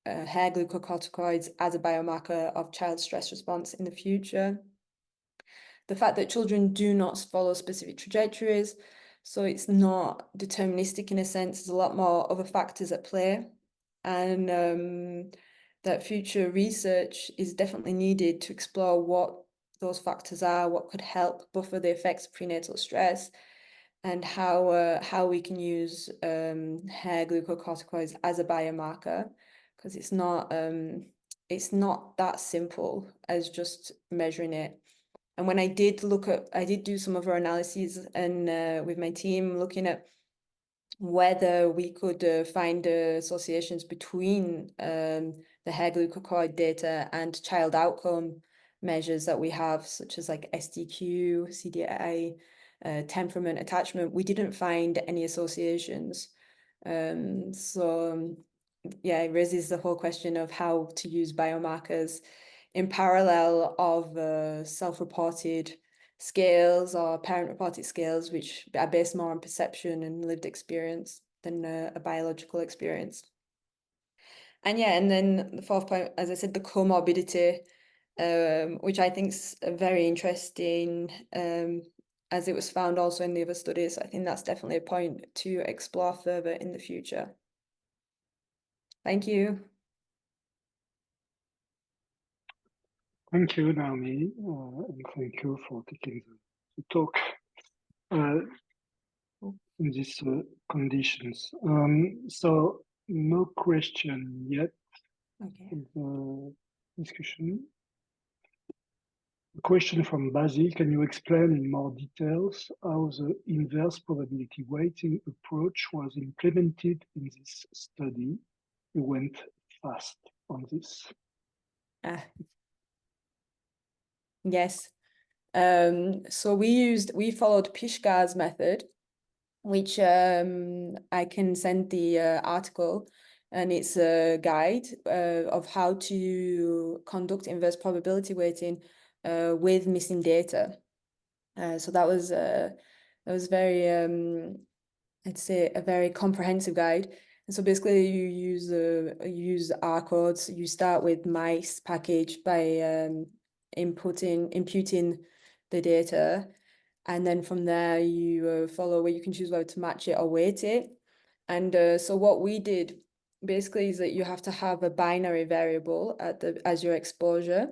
glucocorticoids as a biomarker of child stress response in the future. The fact that children do not follow specific trajectories, so it's not deterministic in a sense, there's a lot more other factors at play, and that future research is definitely needed to explore what those factors are, what could help buffer the effects of prenatal stress, and how we can use hair glucocorticoids as a biomarker, because it's not that simple as just measuring it. And when I did do some other analyses and with my team looking at whether we could find associations between the hair glucocorticoid data and child outcome measures that we have, such as like SDQ, CDI, temperament, attachment. We didn't find any associations. So yeah, it raises the whole question of how to use biomarkers in parallel of self-reported scales or parent-reported scales, which are based more on perception and lived experience than a biological experience. And yeah, and then the fourth point, as I said, the comorbidity, which I think is very interesting, as it was found also in the other studies. I think that's definitely a point to explore further in the future. Thank you. Thank you, Naomi, and thank you for taking the talk in these conditions. So no question yet. Okay. In the discussion. A question from Basil: can you explain in more details how the inverse probability weighting approach was implemented in this study? You went fast on this. Yes. So we followed Pishkar's method, which I can send the article, and it's a guide of how to conduct inverse probability weighting with missing data. So that was very I'd say a very comprehensive guide. And so basically you use R codes. You start with mice package by imputing the data, and then from there you follow where you can choose whether to match it or weight it. And so what we did basically is that you have to have a binary variable as your exposure,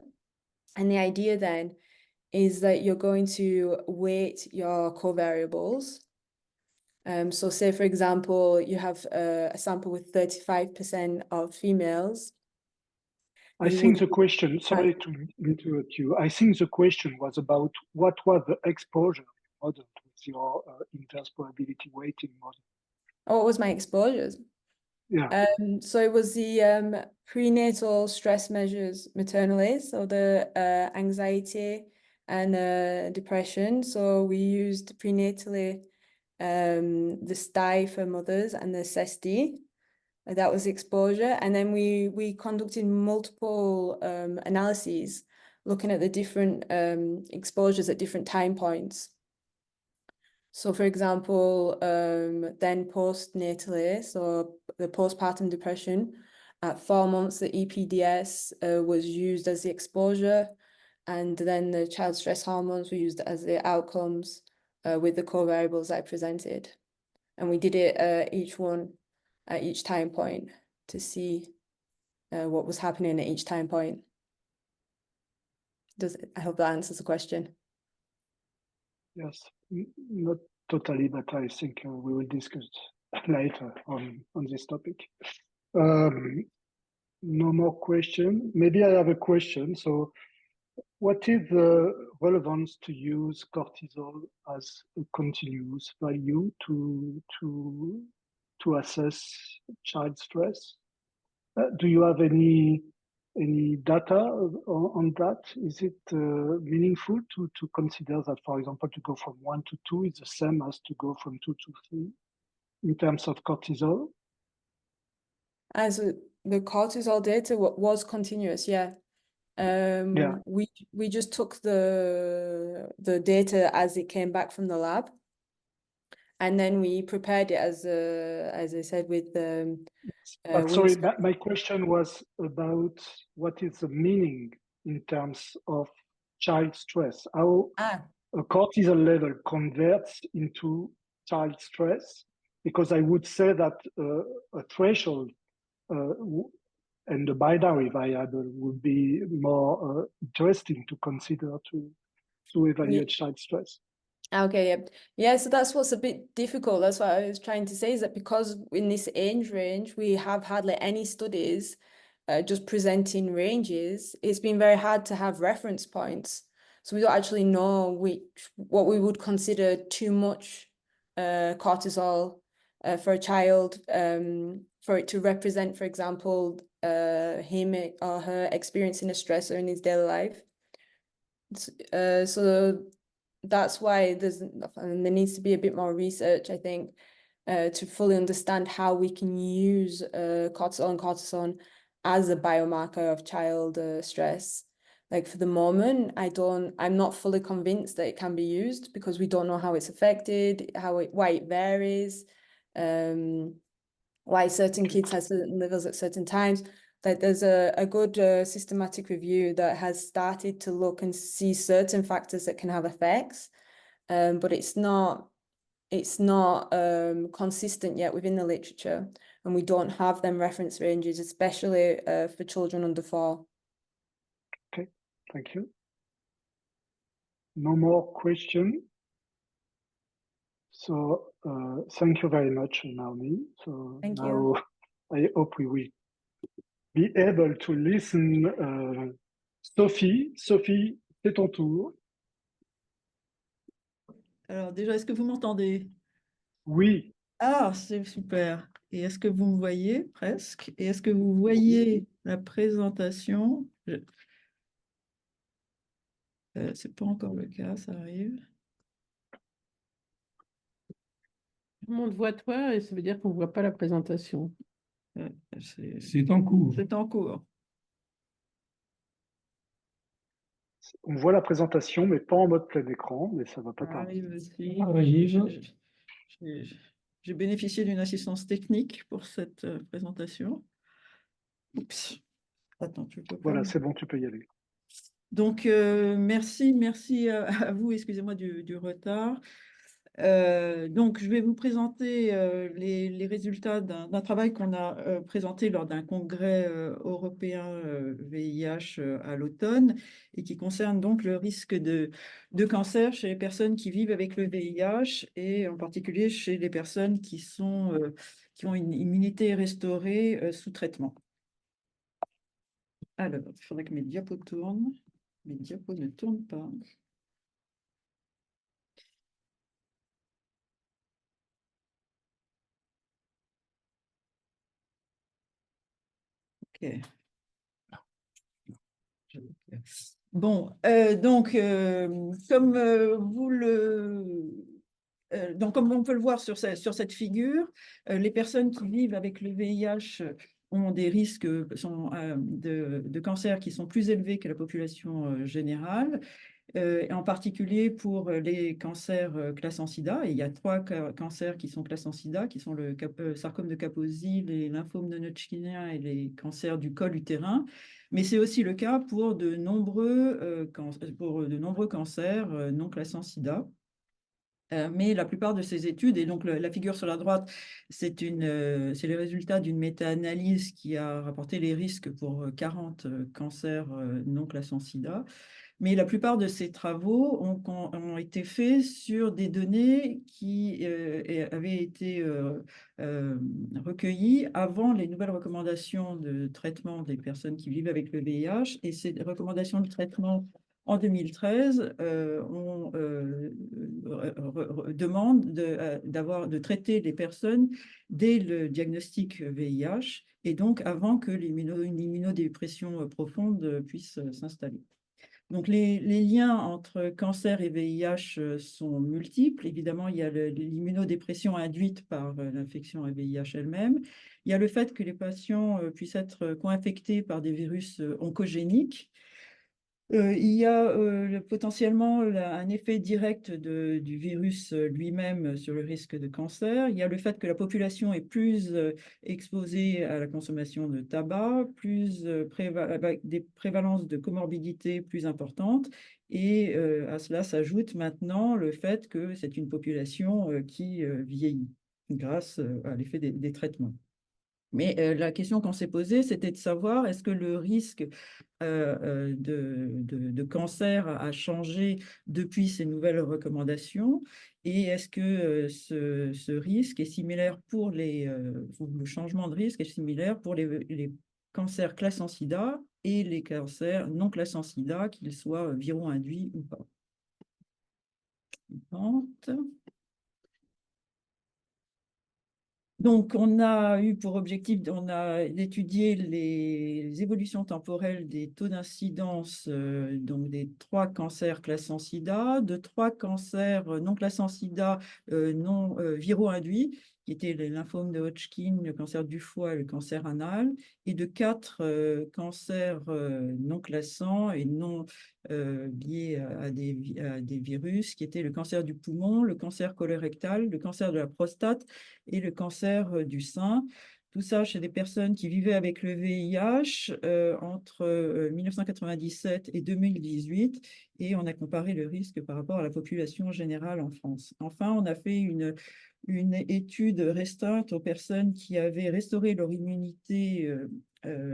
and the idea then is that you're going to weight your covariables. So say, for example, you have a sample with 35% of females. I think the question, sorry to interrupt you, I think the question was about what was the exposure model with your inverse probability weighting model. Oh, what was my exposures? Yeah. So it was the prenatal stress measures maternally, so the anxiety and depression. So we used prenatally the STI for mothers and the CESTI. That was exposure. And then we conducted multiple analyses looking at the different exposures at different time points. So for example, then postnatally, so the postpartum depression, at 4 months, the EPDS was used as the exposure, and then the child stress hormones were used as the outcomes with the covariables I presented. And we did it each one at each time point to see what was happening at each time point. I hope that answers the question. Yes, not totally, but I think we will discuss later on this topic. No more question. Maybe I have a question. So what is the relevance to use cortisol as a continuous value to assess child stress? Do you have any data on that? Is it meaningful to consider that, for example, to go from 1 to 2 is the same as to go from 2 to 3 in terms of cortisol? As the cortisol data was continuous, yeah. We just took the data as it came back from the lab, and then we prepared it as I said with sorry, my question was about what is the meaning in terms of child stress, how a cortisol level converts into child stress, because I would say that a threshold and the binary variable would be more interesting to consider to evaluate child stress. Okay, yeah. So that's what's a bit difficult. That's what I was trying to say, is that because in this age range we have hardly any studies just presenting ranges, it's been very hard to have reference points. So we don't actually know what we would consider too much cortisol for a child, for it to represent, for example, him or her experiencing a stressor in his daily life. So that's why there needs to be a bit more research, I think, to fully understand how we can use cortisol and cortisone as a biomarker of child stress. Like for the moment, I'm not fully convinced that it can be used, because we don't know how it's affected, why it varies, why certain kids have certain levels at certain times. Like there's a good systematic review that has started to look and see certain factors that can have effects, but it's not consistent yet within the literature, and we don't have them reference ranges, especially for children under 4. Okay, thank you. No more question. So thank you very much, Naomi. So Thank now you. I hope we will be able to listen. Sophie, c'est ton tour. Alors déjà, est-ce que vous m'entendez? Oui. Ah, c'est super. Et est-ce que vous me voyez presque? Et est-ce que vous voyez la présentation? C'est pas encore le cas, ça arrive. Tout le monde voit toi, et ça veut dire qu'on ne voit pas la présentation. C'est en cours. C'est en cours. On voit la présentation, mais pas en mode plein écran, mais ça va pas tarder. J'ai bénéficié d'une assistance technique pour cette présentation. Oups. Attends, tu peux pas. Voilà, c'est bon, tu peux y aller. Donc, merci à vous, excusez-moi du retard. Donc, je vais vous présenter les résultats d'un travail qu'on a présenté lors d'un congrès européen VIH à l'automne, et qui concerne donc le risque de cancer chez les personnes qui vivent avec le VIH, et en particulier chez les personnes qui ont une immunité restaurée sous traitement. Alors, il faudrait que mes diapos tournent. Mes diapos ne tournent pas. Ok. Bon, donc, comme vous donc, comme on peut le voir sur cette figure, les personnes qui vivent avec le VIH ont des risques de cancer qui sont plus élevés que la population générale, en particulier pour les cancers classant SIDA. Et il y a 3 cancers qui sont classant SIDA, qui sont le sarcome de Kaposi, les lymphomes non-Hodgkiniens et les cancers du col utérin. Mais c'est aussi le cas pour de nombreux cancers non classant SIDA. Mais la plupart de ces études, et donc la figure sur la droite, c'est les résultats d'une méta-analyse qui a rapporté les risques pour 40 cancers non classant SIDA. Mais la plupart de ces travaux ont été faits sur des données qui avaient été recueillies avant les nouvelles recommandations de traitement des personnes qui vivent avec le VIH. Et ces recommandations de traitement en 2013 demandent de traiter les personnes dès le diagnostic VIH et donc avant que une immunodépression profonde puisse s'installer. Donc, les liens entre cancer et VIH sont multiples. Évidemment, il y a l'immunodépression induite par l'infection à VIH elle-même. Il y a le fait que les patients puissent être co-infectés par des virus oncogéniques. Il y a potentiellement un effet direct du virus lui-même sur le risque de cancer. Il y a le fait que la population est plus exposée à la consommation de tabac, avec des prévalences de comorbidités plus importantes. Et à cela s'ajoute maintenant le fait que c'est une population qui vieillit grâce à l'effet des traitements. Mais la question qu'on s'est posée, c'était de savoir est-ce que le risque de cancer a changé depuis ces nouvelles recommandations et est-ce que ce risque est similaire le changement de risque est similaire pour les cancers classant SIDA et les cancers non classant SIDA, qu'ils soient viro-induits ou pas. Donc, on a eu pour objectif d'étudier les évolutions temporelles des taux d'incidence donc des 3 cancers classant SIDA, de 3 cancers non classant SIDA non viro-induits, qui étaient les lymphomes de Hodgkin, le cancer du foie et le cancer anal, et de 4 cancers non classants et non liés à des virus, qui étaient le cancer du poumon, le cancer colorectal, le cancer de la prostate et le cancer du sein. Tout ça chez des personnes qui vivaient avec le VIH entre 1997 et 2018, et on a comparé le risque par rapport à la population générale en France. Enfin, on a fait une étude restreinte aux personnes qui avaient restauré leur immunité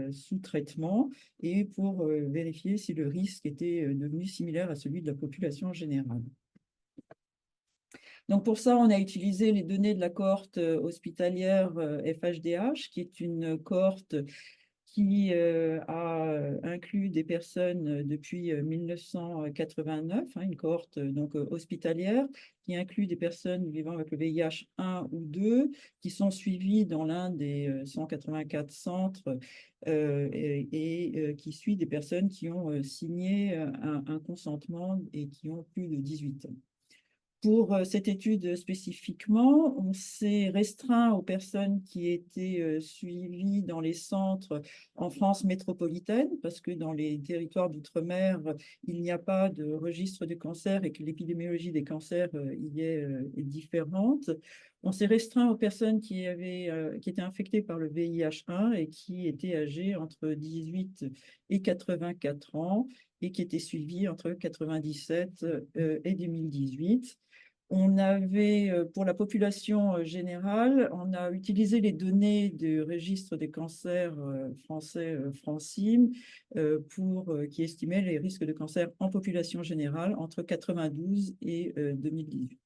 sous traitement et pour vérifier si le risque était devenu similaire à celui de la population générale. Donc, pour ça, on a utilisé les données de la cohorte hospitalière FHDH, qui est une cohorte qui a inclus des personnes depuis 1989, une cohorte donc hospitalière, qui inclut des personnes vivant avec le VIH 1 ou 2, qui sont suivies dans l'un des 184 centres et qui suit des personnes qui ont signé un consentement et qui ont plus de 18 ans. Pour cette étude spécifiquement, on s'est restreint aux personnes qui étaient suivies dans les centres en France métropolitaine, parce que dans les territoires d'outre-mer, il n'y a pas de registre de cancer et que l'épidémiologie des cancers y est différente. On s'est restreint aux personnes qui étaient infectées par le VIH1 et qui étaient âgées entre 18 et 84 ans et qui étaient suivies entre 97 et 2018. On avait, pour la population générale, on a utilisé les données du registre des cancers français, Francim, qui estimait les risques de cancer en population générale entre 92 et 2018.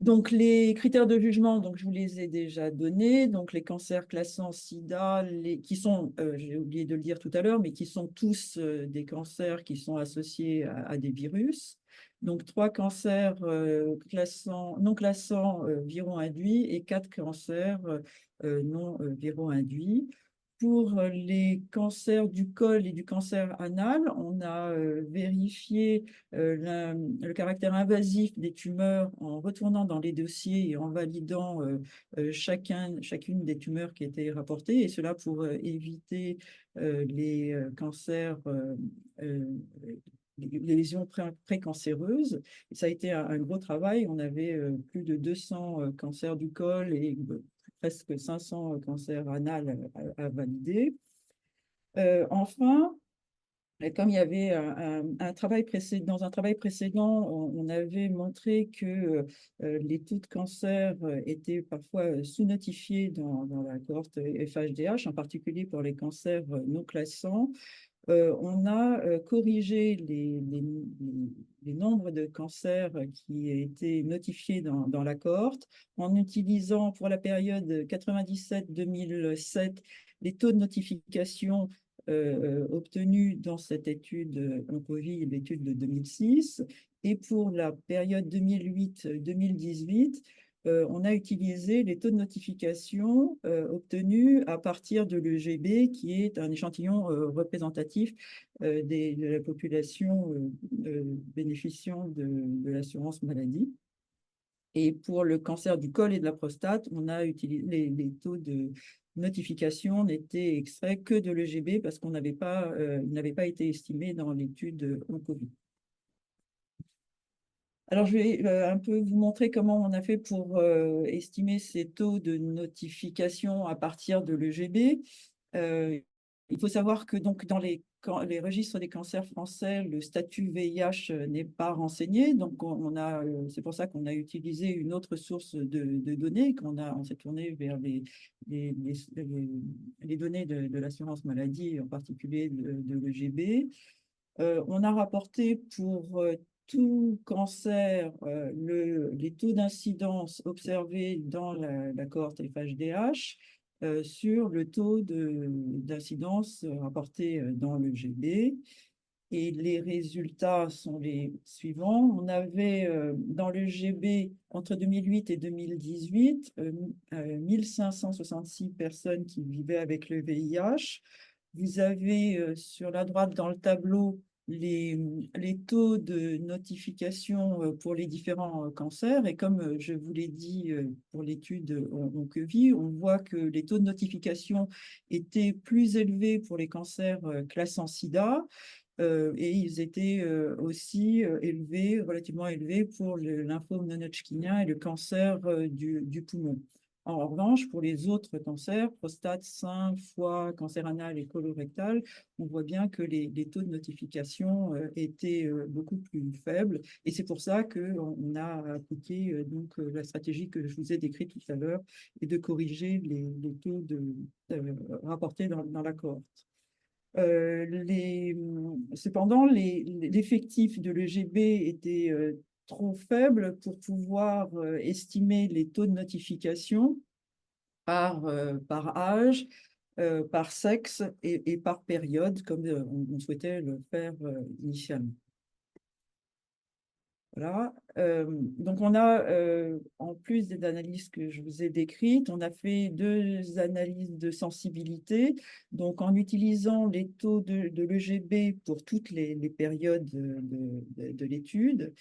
Donc, les critères de jugement, donc, je vous les ai déjà donnés. Donc, les cancers classant SIDA, qui sont, j'ai oublié de le dire tout à l'heure, mais qui sont tous des cancers qui sont associés à des virus. Donc, 3 cancers non classants viro-induits et 4 cancers non viro-induits. Pour les cancers du col et du cancer anal, on a vérifié le caractère invasif des tumeurs en retournant dans les dossiers et en validant chacune des tumeurs qui étaient rapportées, et cela pour éviter les cancers, les lésions précancéreuses. Et ça a été un gros travail. On avait plus de 200 cancers du col et presque 500 cancers anal à valider. Enfin, et comme il y avait un travail précédent, dans un travail précédent, on avait montré que les taux de cancer étaient parfois sous-notifiés dans la cohorte FHDH, en particulier pour les cancers non classants. On a corrigé les nombres de cancers qui étaient notifiés dans la cohorte en utilisant pour la période 97-2007 les taux de notification obtenus dans cette étude OncoVie, l'étude de 2006. Et pour la période 2008-2018, on a utilisé les taux de notification obtenus à partir de l'EGB, qui est un échantillon représentatif de la population bénéficiant de l'assurance maladie. Et pour le cancer du col et de la prostate, on a utilisé les taux de notification n'étaient extraits que de l'EGB parce qu'on n'avait pas, ils n'avaient pas été estimés dans l'étude OncoVie. Alors, je vais un peu vous montrer comment on a fait pour estimer ces taux de notification à partir de l'EGB. Il faut savoir que donc, dans les registres des cancers français, le statut VIH n'est pas renseigné. Donc, c'est pour ça qu'on a utilisé une autre source de données, on s'est tourné vers les données de l'assurance maladie, en particulier de l'EGB. On a rapporté pour tout cancer les taux d'incidence observés dans la cohorte FHDH sur le taux d'incidence rapporté dans le GB. Et les résultats sont les suivants. On avait dans le GB, entre 2008 et 2018, 1566 personnes qui vivaient avec le VIH. Vous avez sur la droite dans le tableau les taux de notification pour les différents cancers. Et comme je vous l'ai dit pour l'étude OncoVie, on voit que les taux de notification étaient plus élevés pour les cancers classant SIDA. Et ils étaient aussi relativement élevés pour le lymphome non-Hodgkinien et le cancer du poumon. En revanche, pour les autres cancers, prostate, sein, foie, cancer anal et colorectal, on voit bien que les taux de notification étaient beaucoup plus faibles. Et c'est pour ça qu'on a appliqué la stratégie que je vous ai décrite tout à l'heure et de corriger les taux rapportés dans la cohorte. Cependant, l'effectif de l'EGB était trop faible pour pouvoir estimer les taux de notification par âge, par sexe et par période, comme on souhaitait le faire initialement. Voilà. Donc, on a, en plus des analyses que je vous ai décrites, on a fait 2 analyses de sensibilité. Donc, en utilisant les taux de l'EGB pour toutes les périodes de l'étude,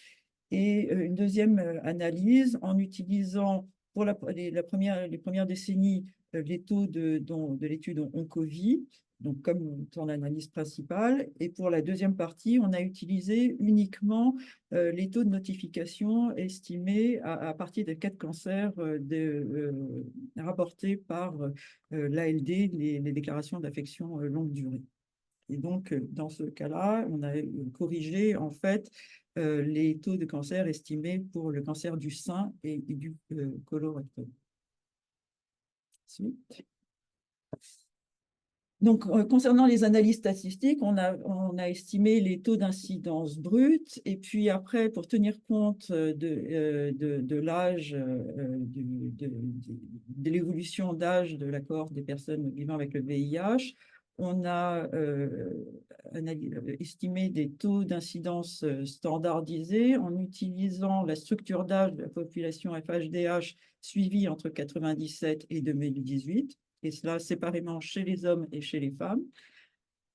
et une deuxième analyse en utilisant pour les premières décennies les taux de l'étude OncoVie, donc comme ton analyse principale. Et pour la deuxième partie, on a utilisé uniquement les taux de notification estimés à partir des 4 cancers rapportés par l'ALD, les déclarations d'affection longue durée. Et donc, dans ce cas-là, on a corrigé en fait les taux de cancer estimés pour le cancer du sein et du colorectal. Donc, concernant les analyses statistiques, on a estimé les taux d'incidence brute, et puis après, pour tenir compte de l'âge, de l'évolution d'âge de la cohorte des personnes vivant avec le VIH, on a estimé des taux d'incidence standardisés en utilisant la structure d'âge de la population FHDH suivie entre 1997 et 2018. et cela séparément chez les hommes et chez les femmes.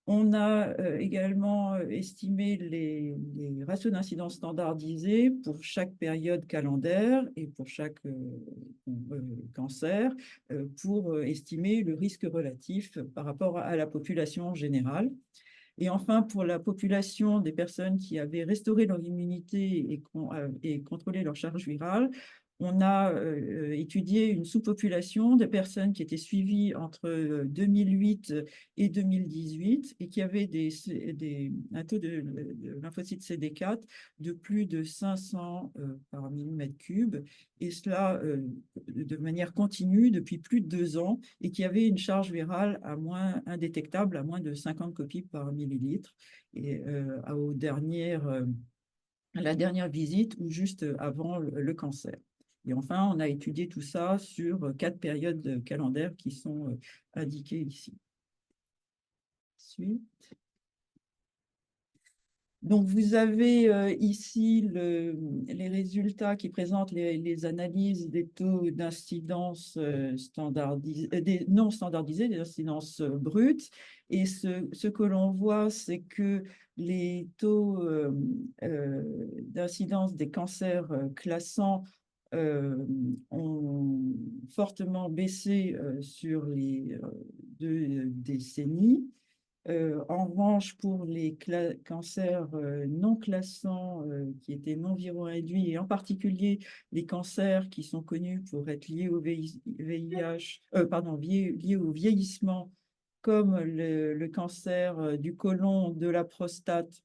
On a également estimé les ratios d'incidence standardisés pour chaque période calendaire et pour chaque cancer pour estimer le risque relatif par rapport à la population générale. Et enfin, pour la population des personnes qui avaient restauré leur immunité et contrôlé leur charge virale, on a étudié une sous-population de personnes qui étaient suivies entre 2008 et 2018 et qui avaient un taux de lymphocytes CD4 de plus de 500 par millimètre cube, et cela de manière continue depuis plus de 2 ans, et qui avaient une charge virale indétectable à moins de 50 copies par millilitre, et à la dernière visite ou juste avant le cancer. Et enfin, on a étudié tout ça sur 4 périodes calendaires qui sont indiquées ici. Suite. Donc, vous avez ici les résultats qui présentent les analyses des taux d'incidence non standardisés, des incidences brutes. Et ce que l'on voit, c'est que les taux d'incidence des cancers classants ont fortement baissé sur les 2 décennies. En revanche, pour les cancers non classants qui étaient non viro-induits, et en particulier les cancers qui sont connus pour être liés au VIH, liés au vieillissement, comme le cancer du côlon, de la prostate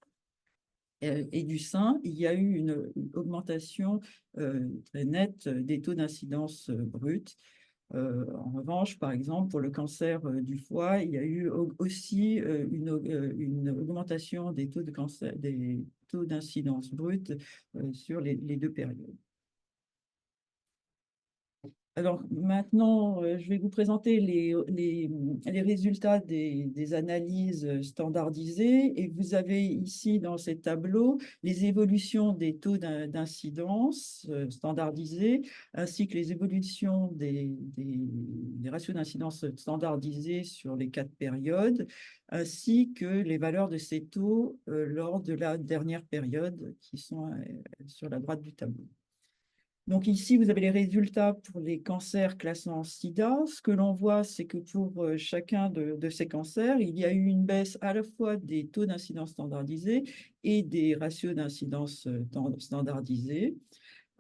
et du sein, il y a eu une augmentation très nette des taux d'incidence brute. En revanche, par exemple, pour le cancer du foie, il y a eu aussi une augmentation des taux d'incidence brute sur les 2 périodes. Alors maintenant, je vais vous présenter les résultats des analyses standardisées, et vous avez ici dans ces tableaux les évolutions des taux d'incidence standardisés, ainsi que les évolutions des ratios d'incidence standardisés sur les 4 périodes, ainsi que les valeurs de ces taux lors de la dernière période qui sont sur la droite du tableau. Donc ici, vous avez les résultats pour les cancers classant SIDA. Ce que l'on voit, c'est que pour chacun de ces cancers, il y a eu une baisse à la fois des taux d'incidence standardisés et des ratios d'incidence standardisés,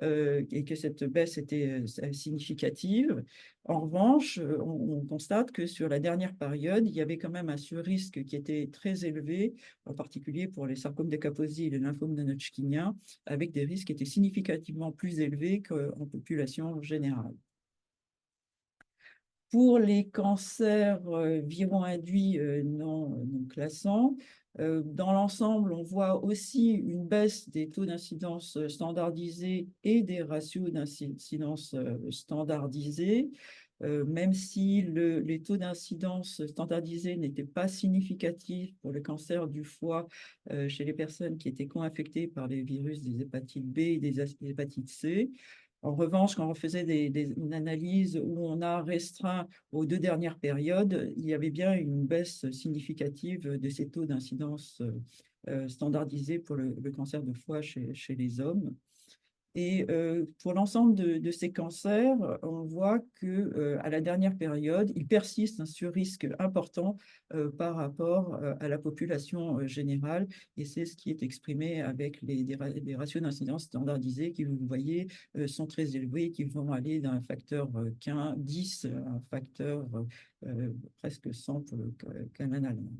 et que cette baisse était significative. En revanche, on constate que sur la dernière période, il y avait quand même un surrisque qui était très élevé, en particulier pour les sarcomes de Kaposi et les lymphomes non-Hodgkinien, avec des risques qui étaient significativement plus élevés qu'en population générale. Pour les cancers viro-induits non classants, dans l'ensemble, on voit aussi une baisse des taux d'incidence standardisés et des ratios d'incidence standardisés, même si les taux d'incidence standardisés n'étaient pas significatifs pour le cancer du foie chez les personnes qui étaient co-infectées par les virus des hépatites B et des hépatites C. En revanche, quand on faisait une analyse où on a restreint aux 2 dernières périodes, il y avait bien une baisse significative de ces taux d'incidence standardisés pour le cancer de foie chez les hommes. Et pour l'ensemble de ces cancers, on voit qu'à la dernière période, il persiste un surrisque important par rapport à la population générale. Et c'est ce qui est exprimé avec des ratios d'incidence standardisés qui, vous voyez, sont très élevés, qui vont aller d'un facteur 10 à un facteur presque 100 pour le canal allemand.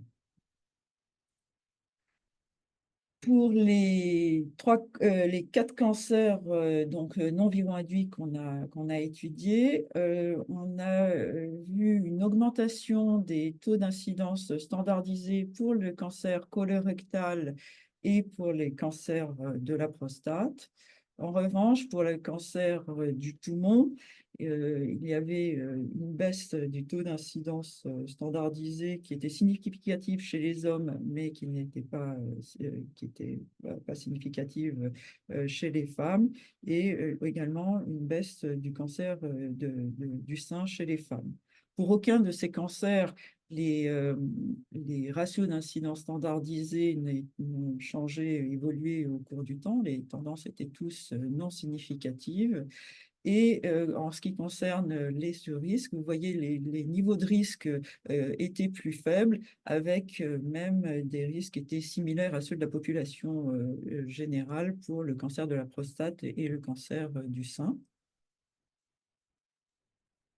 Pour les 4 cancers non viro-induits qu'on a étudiés, on a vu une augmentation des taux d'incidence standardisés pour le cancer colorectal et pour les cancers de la prostate. En revanche, pour le cancer du poumon, il y avait une baisse du taux d'incidence standardisé qui était significative chez les hommes, mais qui n'était pas, pas significative chez les femmes, et également une baisse du cancer du sein chez les femmes. Pour aucun de ces cancers, les ratios d'incidence standardisés n'ont changé, évolué au cours du temps. Les tendances étaient tous non significatives. Et en ce qui concerne les sur-risques, vous voyez, les niveaux de risque étaient plus faibles, avec même des risques qui étaient similaires à ceux de la population générale pour le cancer de la prostate et le cancer du sein.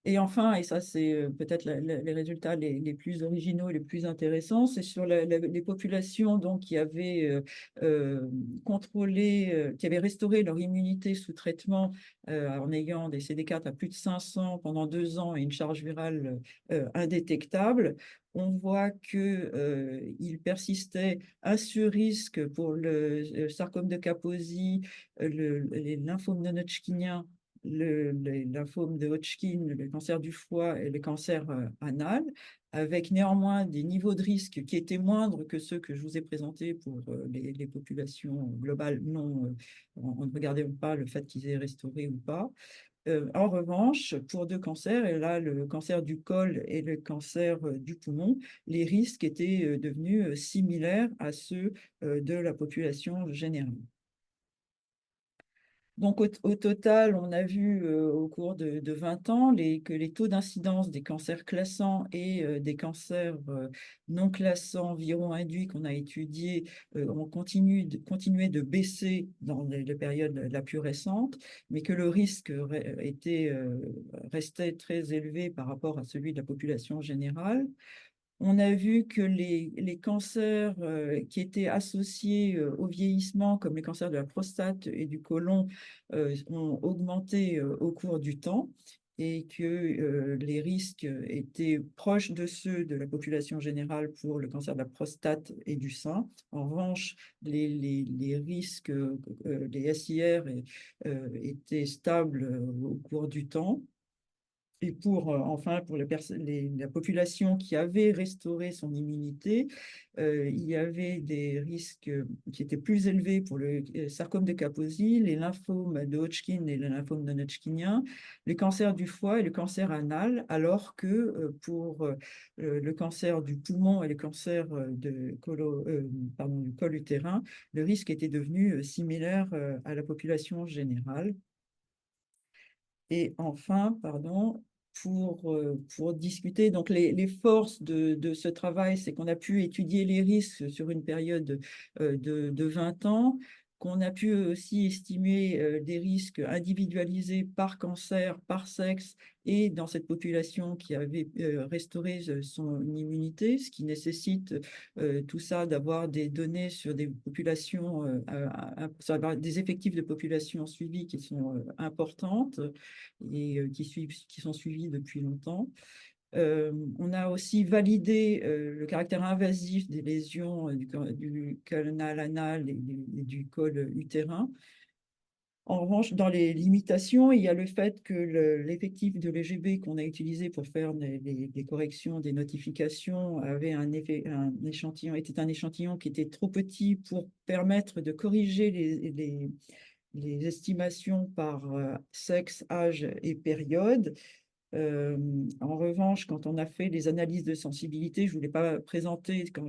Et enfin, et ça c'est peut-être les résultats les plus originaux et les plus intéressants, c'est sur les populations donc, qui avaient contrôlé, qui avaient restauré leur immunité sous traitement en ayant des CD4 à plus de 500 pendant 2 ans et une charge virale indétectable. On voit qu'il persistait un sur-risque pour le sarcome de Kaposi, les lymphomes non-Hodgkiniens, le lymphome de Hodgkin, le cancer du foie et le cancer anal, avec néanmoins des niveaux de risque qui étaient moindres que ceux que je vous ai présentés pour les populations globales. Non, on ne regardait pas le fait qu'ils aient restauré ou pas. En revanche, pour 2 cancers, et là le cancer du col et le cancer du poumon, les risques étaient devenus similaires à ceux de la population générale. Donc, au total, on a vu au cours de 20 ans que les taux d'incidence des cancers classants et des cancers non classants viro-induits qu'on a étudiés ont continué de baisser dans les périodes la plus récente, mais que le risque restait très élevé par rapport à celui de la population générale. On a vu que les cancers qui étaient associés au vieillissement, comme les cancers de la prostate et du côlon, ont augmenté au cours du temps et que les risques étaient proches de ceux de la population générale pour le cancer de la prostate et du sein. En revanche, les risques, les SIR étaient stables au cours du temps. Et enfin, pour la population qui avait restauré son immunité, il y avait des risques qui étaient plus élevés pour le sarcome de Kaposi, les lymphomes de Hodgkin et les lymphomes non-Hodgkiniens, le cancer du foie et le cancer anal, alors que pour le cancer du poumon et le cancer du col utérin, le risque était devenu similaire à la population générale. Et enfin, pour discuter, donc les forces de ce travail, c'est qu'on a pu étudier les risques sur une période de 20 ans, qu'on a pu aussi estimer des risques individualisés par cancer, par sexe, et dans cette population qui avait restauré son immunité, ce qui nécessite tout ça d'avoir des données sur des populations, des effectifs de population suivis qui sont importantes et qui sont suivis depuis longtemps. On a aussi validé le caractère invasif des lésions du canal anal et du col utérin. En revanche, dans les limitations, il y a le fait que l'effectif de l'EGB qu'on a utilisé pour faire les corrections des notifications était un échantillon qui était trop petit pour permettre de corriger les estimations par sexe, âge et période. En revanche, quand on a fait les analyses de sensibilité, je ne vous l'ai pas présenté quand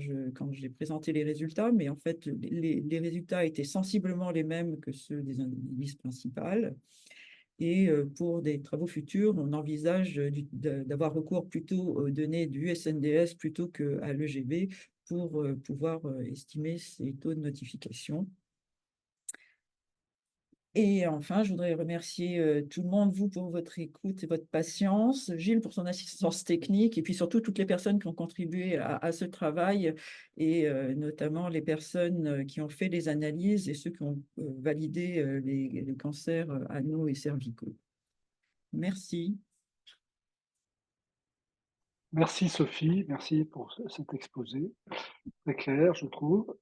j'ai présenté les résultats, mais en fait, les résultats étaient sensiblement les mêmes que ceux des analyses principales. Et pour des travaux futurs, on envisage d'avoir recours plutôt aux données du SNDS plutôt qu'à l'EGB pour pouvoir estimer ces taux de notification. Et enfin, je voudrais remercier tout le monde, vous, pour votre écoute et votre patience, Gilles pour son assistance technique, et puis surtout toutes les personnes qui ont contribué à ce travail, et notamment les personnes qui ont fait les analyses et ceux qui ont validé les cancers anaux et cervicaux. Merci. Merci Sophie, merci pour cet exposé. Très clair, je trouve.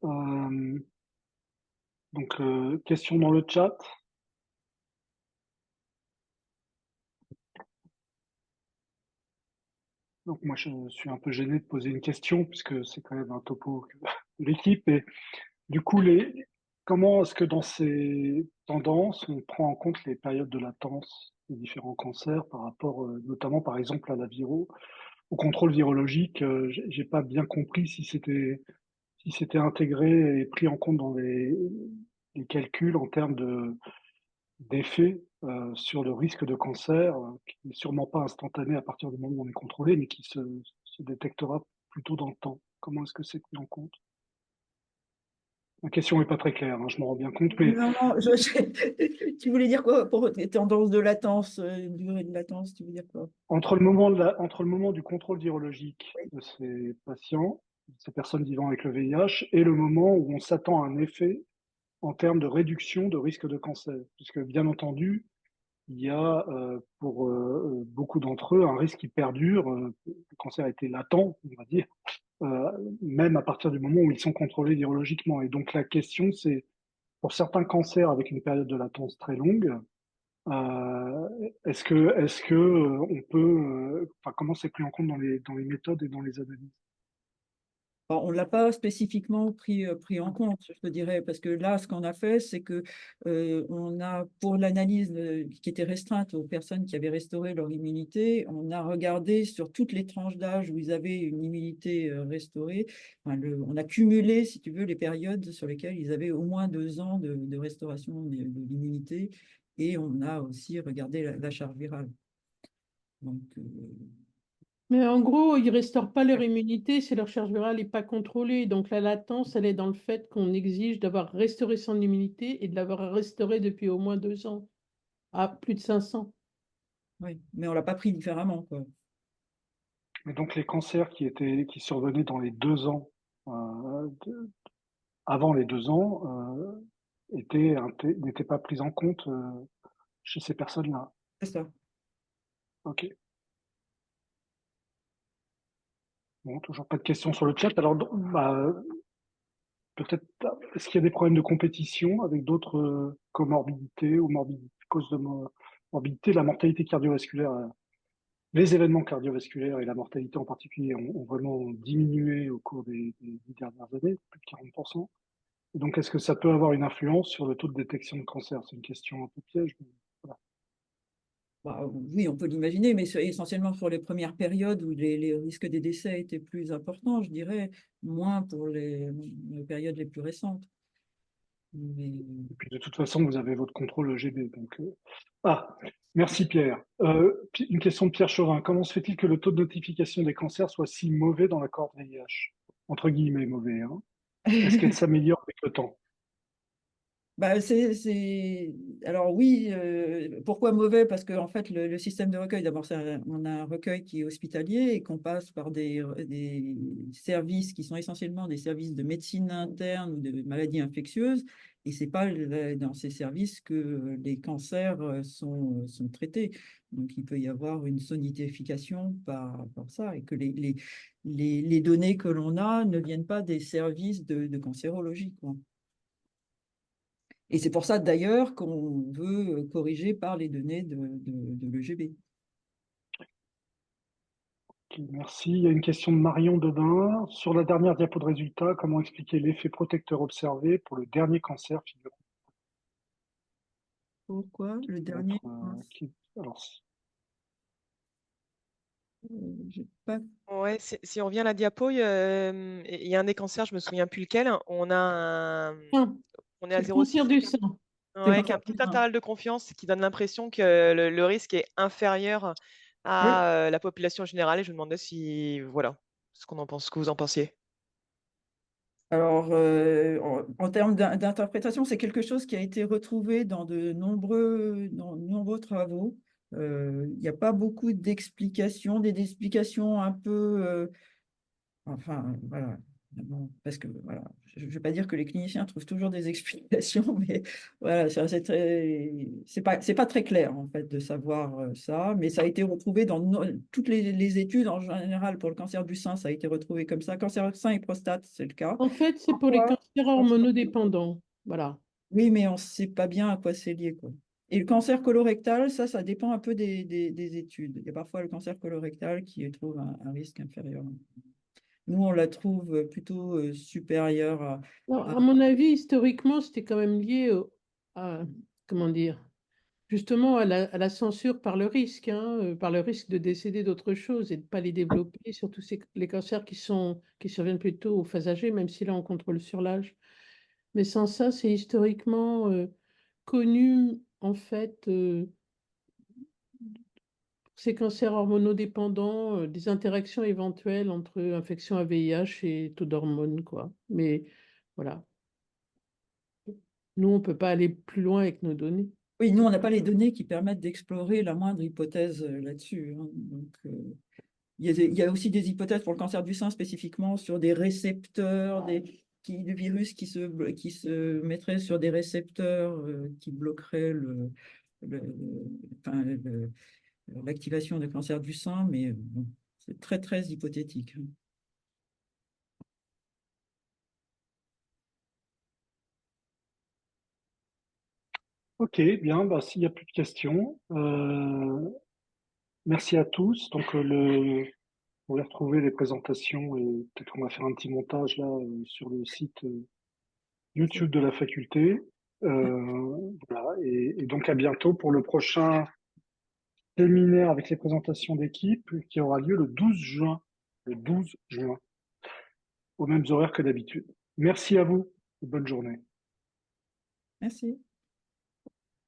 Donc, question dans le chat. Donc, moi, je suis un peu gêné de poser une question puisque c'est quand même un topo de l'équipe. Et du coup, comment est-ce que dans ces tendances, on prend en compte les périodes de latence des différents cancers par rapport, notamment par exemple à au contrôle virologique. J'ai pas bien compris si c'était intégré et pris en compte dans les calculs en termes d'effet sur le risque de cancer, qui n'est sûrement pas instantané à partir du moment où on est contrôlé, mais qui se détectera plutôt dans le temps. Comment est-ce que c'est pris en compte? La question n'est pas très claire, hein, je m'en rends bien compte, mais Non, non, tu voulais dire quoi pour les tendances de latence, durée de latence, tu veux dire quoi? entre le moment du contrôle virologique de ces patients, ces personnes vivant avec le VIH, et le moment où on s'attend à un effet en termes de réduction de risque de cancer. Puisque bien entendu, il y a pour beaucoup d'entre eux un risque qui perdure. Le cancer était latent, on va dire, euh, même à partir du moment où ils sont contrôlés virologiquement. Et donc la question, c'est pour certains cancers avec une période de latence très longue, est-ce que on peut, enfin, comment c'est pris en compte dans les méthodes et dans les analyses? Alors, on ne l'a pas spécifiquement pris en compte, je te dirais, parce que là, ce qu'on a fait, c'est que on a, pour l'analyse qui était restreinte aux personnes qui avaient restauré leur immunité, on a regardé sur toutes les tranches d'âge où ils avaient une immunité restaurée. Enfin, on a cumulé, si tu veux, les périodes sur lesquelles ils avaient au moins 2 ans de restauration de l'immunité, et on a aussi regardé la charge virale. Donc, Mais en gros, ils ne restaurent pas leur immunité si leur charge virale n'est pas contrôlée. Donc la latence, elle est dans le fait qu'on exige d'avoir restauré son immunité et de l'avoir restaurée depuis au moins 2 ans, à plus de 500. oui, mais on ne l'a pas pris différemment, quoi. Mais donc les cancers qui survenaient dans les 2 ans, avant les 2 ans, n'étaient pas pris en compte chez ces personnes-là. C'est ça. Ok. Bon, toujours pas de questions sur le chat. Alors, bah, peut-être, est-ce qu'il y a des problèmes de compétition avec d'autres comorbidités ou causes de morbidité? La mortalité cardiovasculaire, les événements cardiovasculaires et la mortalité en particulier ont vraiment diminué au cours des 10 dernières années, plus de 40%. Et donc, est-ce que ça peut avoir une influence sur le taux de détection de cancer? C'est une question un peu piège, mais voilà. Bah, oui, on peut l'imaginer, mais essentiellement sur les premières périodes où les risques des décès étaient plus importants, je dirais, moins pour les périodes les plus récentes. Mais, Et puis, de toute façon, vous avez votre contrôle EGB. Donc, Ah, merci Pierre. Une question de Pierre Chauvin. Comment se fait-il que le taux de notification des cancers soit si mauvais dans la cohorte VIH? Entre guillemets, mauvais, hein. Est-ce qu'elle s'améliore avec le temps? bah, Alors oui, pourquoi mauvais? Parce que en fait, le système de recueil, d'abord, on a un recueil qui est hospitalier et qu'on passe par des services qui sont essentiellement des services de médecine interne ou de maladies infectieuses. Et c'est pas dans ces services que les cancers sont traités. Donc, il peut y avoir une sonidification par ça et que les données que l'on a ne viennent pas des services de cancérologie, quoi. Et c'est pour ça d'ailleurs qu'on veut corriger par les données de l'EGB. Ok, merci. Il y a une question de Marion Dedin. Sur la dernière diapo de résultat, comment expliquer l'effet protecteur observé pour le dernier cancer figurant? Pourquoi le Ça va dernier? alors, J'ai pas... Ouais, si on revient à la diapo, il y a un des cancers, je me souviens plus lequel. On est à C'est le cancer 0,6 du sein. ouais, avec un cancer petit du sein. intervalle de confiance qui donne l'impression que le risque est inférieur Oui. à la population générale. Et je me demandais voilà, ce que vous en pensiez. Alors, en termes d'interprétation, c'est quelque chose qui a été retrouvé dans de nombreux travaux. Il n'y a pas beaucoup d'explications, des explications un peu... Enfin, voilà. Bon, parce que, voilà, je ne vais pas dire que les cliniciens trouvent toujours des explications, mais voilà, c'est pas très clair, en fait, de savoir ça. Mais ça a été retrouvé dans toutes les études, en général, pour le cancer du sein, ça a été retrouvé comme ça. Cancer du sein et prostate, c'est le cas. En fait, c'est pour les Pourquoi? cancers hormonodépendants. Voilà. Oui, mais on ne sait pas bien à quoi c'est lié, quoi. Et le cancer colorectal, ça dépend un peu des études. Il y a parfois le cancer colorectal qui trouve un risque inférieur. Nous, on la trouve plutôt supérieure Alors, à- à mon avis, historiquement, c'était quand même lié à, comment dire, justement à la censure par le risque, hein, par le risque de décéder d'autre chose et de ne pas les développer, surtout les cancers qui surviennent plutôt aux phases âgées, même si là on contrôle sur l'âge. Mais sans ça, c'est historiquement connu, en fait, ces cancers hormonodépendants, des interactions éventuelles entre infection à VIH et taux d'hormones, quoi. Mais voilà, nous, on ne peut pas aller plus loin avec nos données. Oui, nous, on n'a pas les données qui permettent d'explorer la moindre hypothèse là-dessus, hein. Donc, il y a aussi des hypothèses pour le cancer du sein spécifiquement sur des récepteurs, de virus qui se mettraient sur des récepteurs qui bloqueraient l'activation du cancer du sein, mais bon, c'est très, très hypothétique, hein. Ok, bien, bah, s'il n'y a plus de questions, merci à tous. Donc, vous pouvez retrouver les présentations et peut-être qu'on va faire un petit montage là sur le site YouTube de la faculté. Voilà, et donc à bientôt pour le prochain séminaire avec les présentations d'équipe qui aura lieu le 12 juin. Le 12 juin, aux mêmes horaires que d'habitude. Merci à vous et bonne journée. Merci.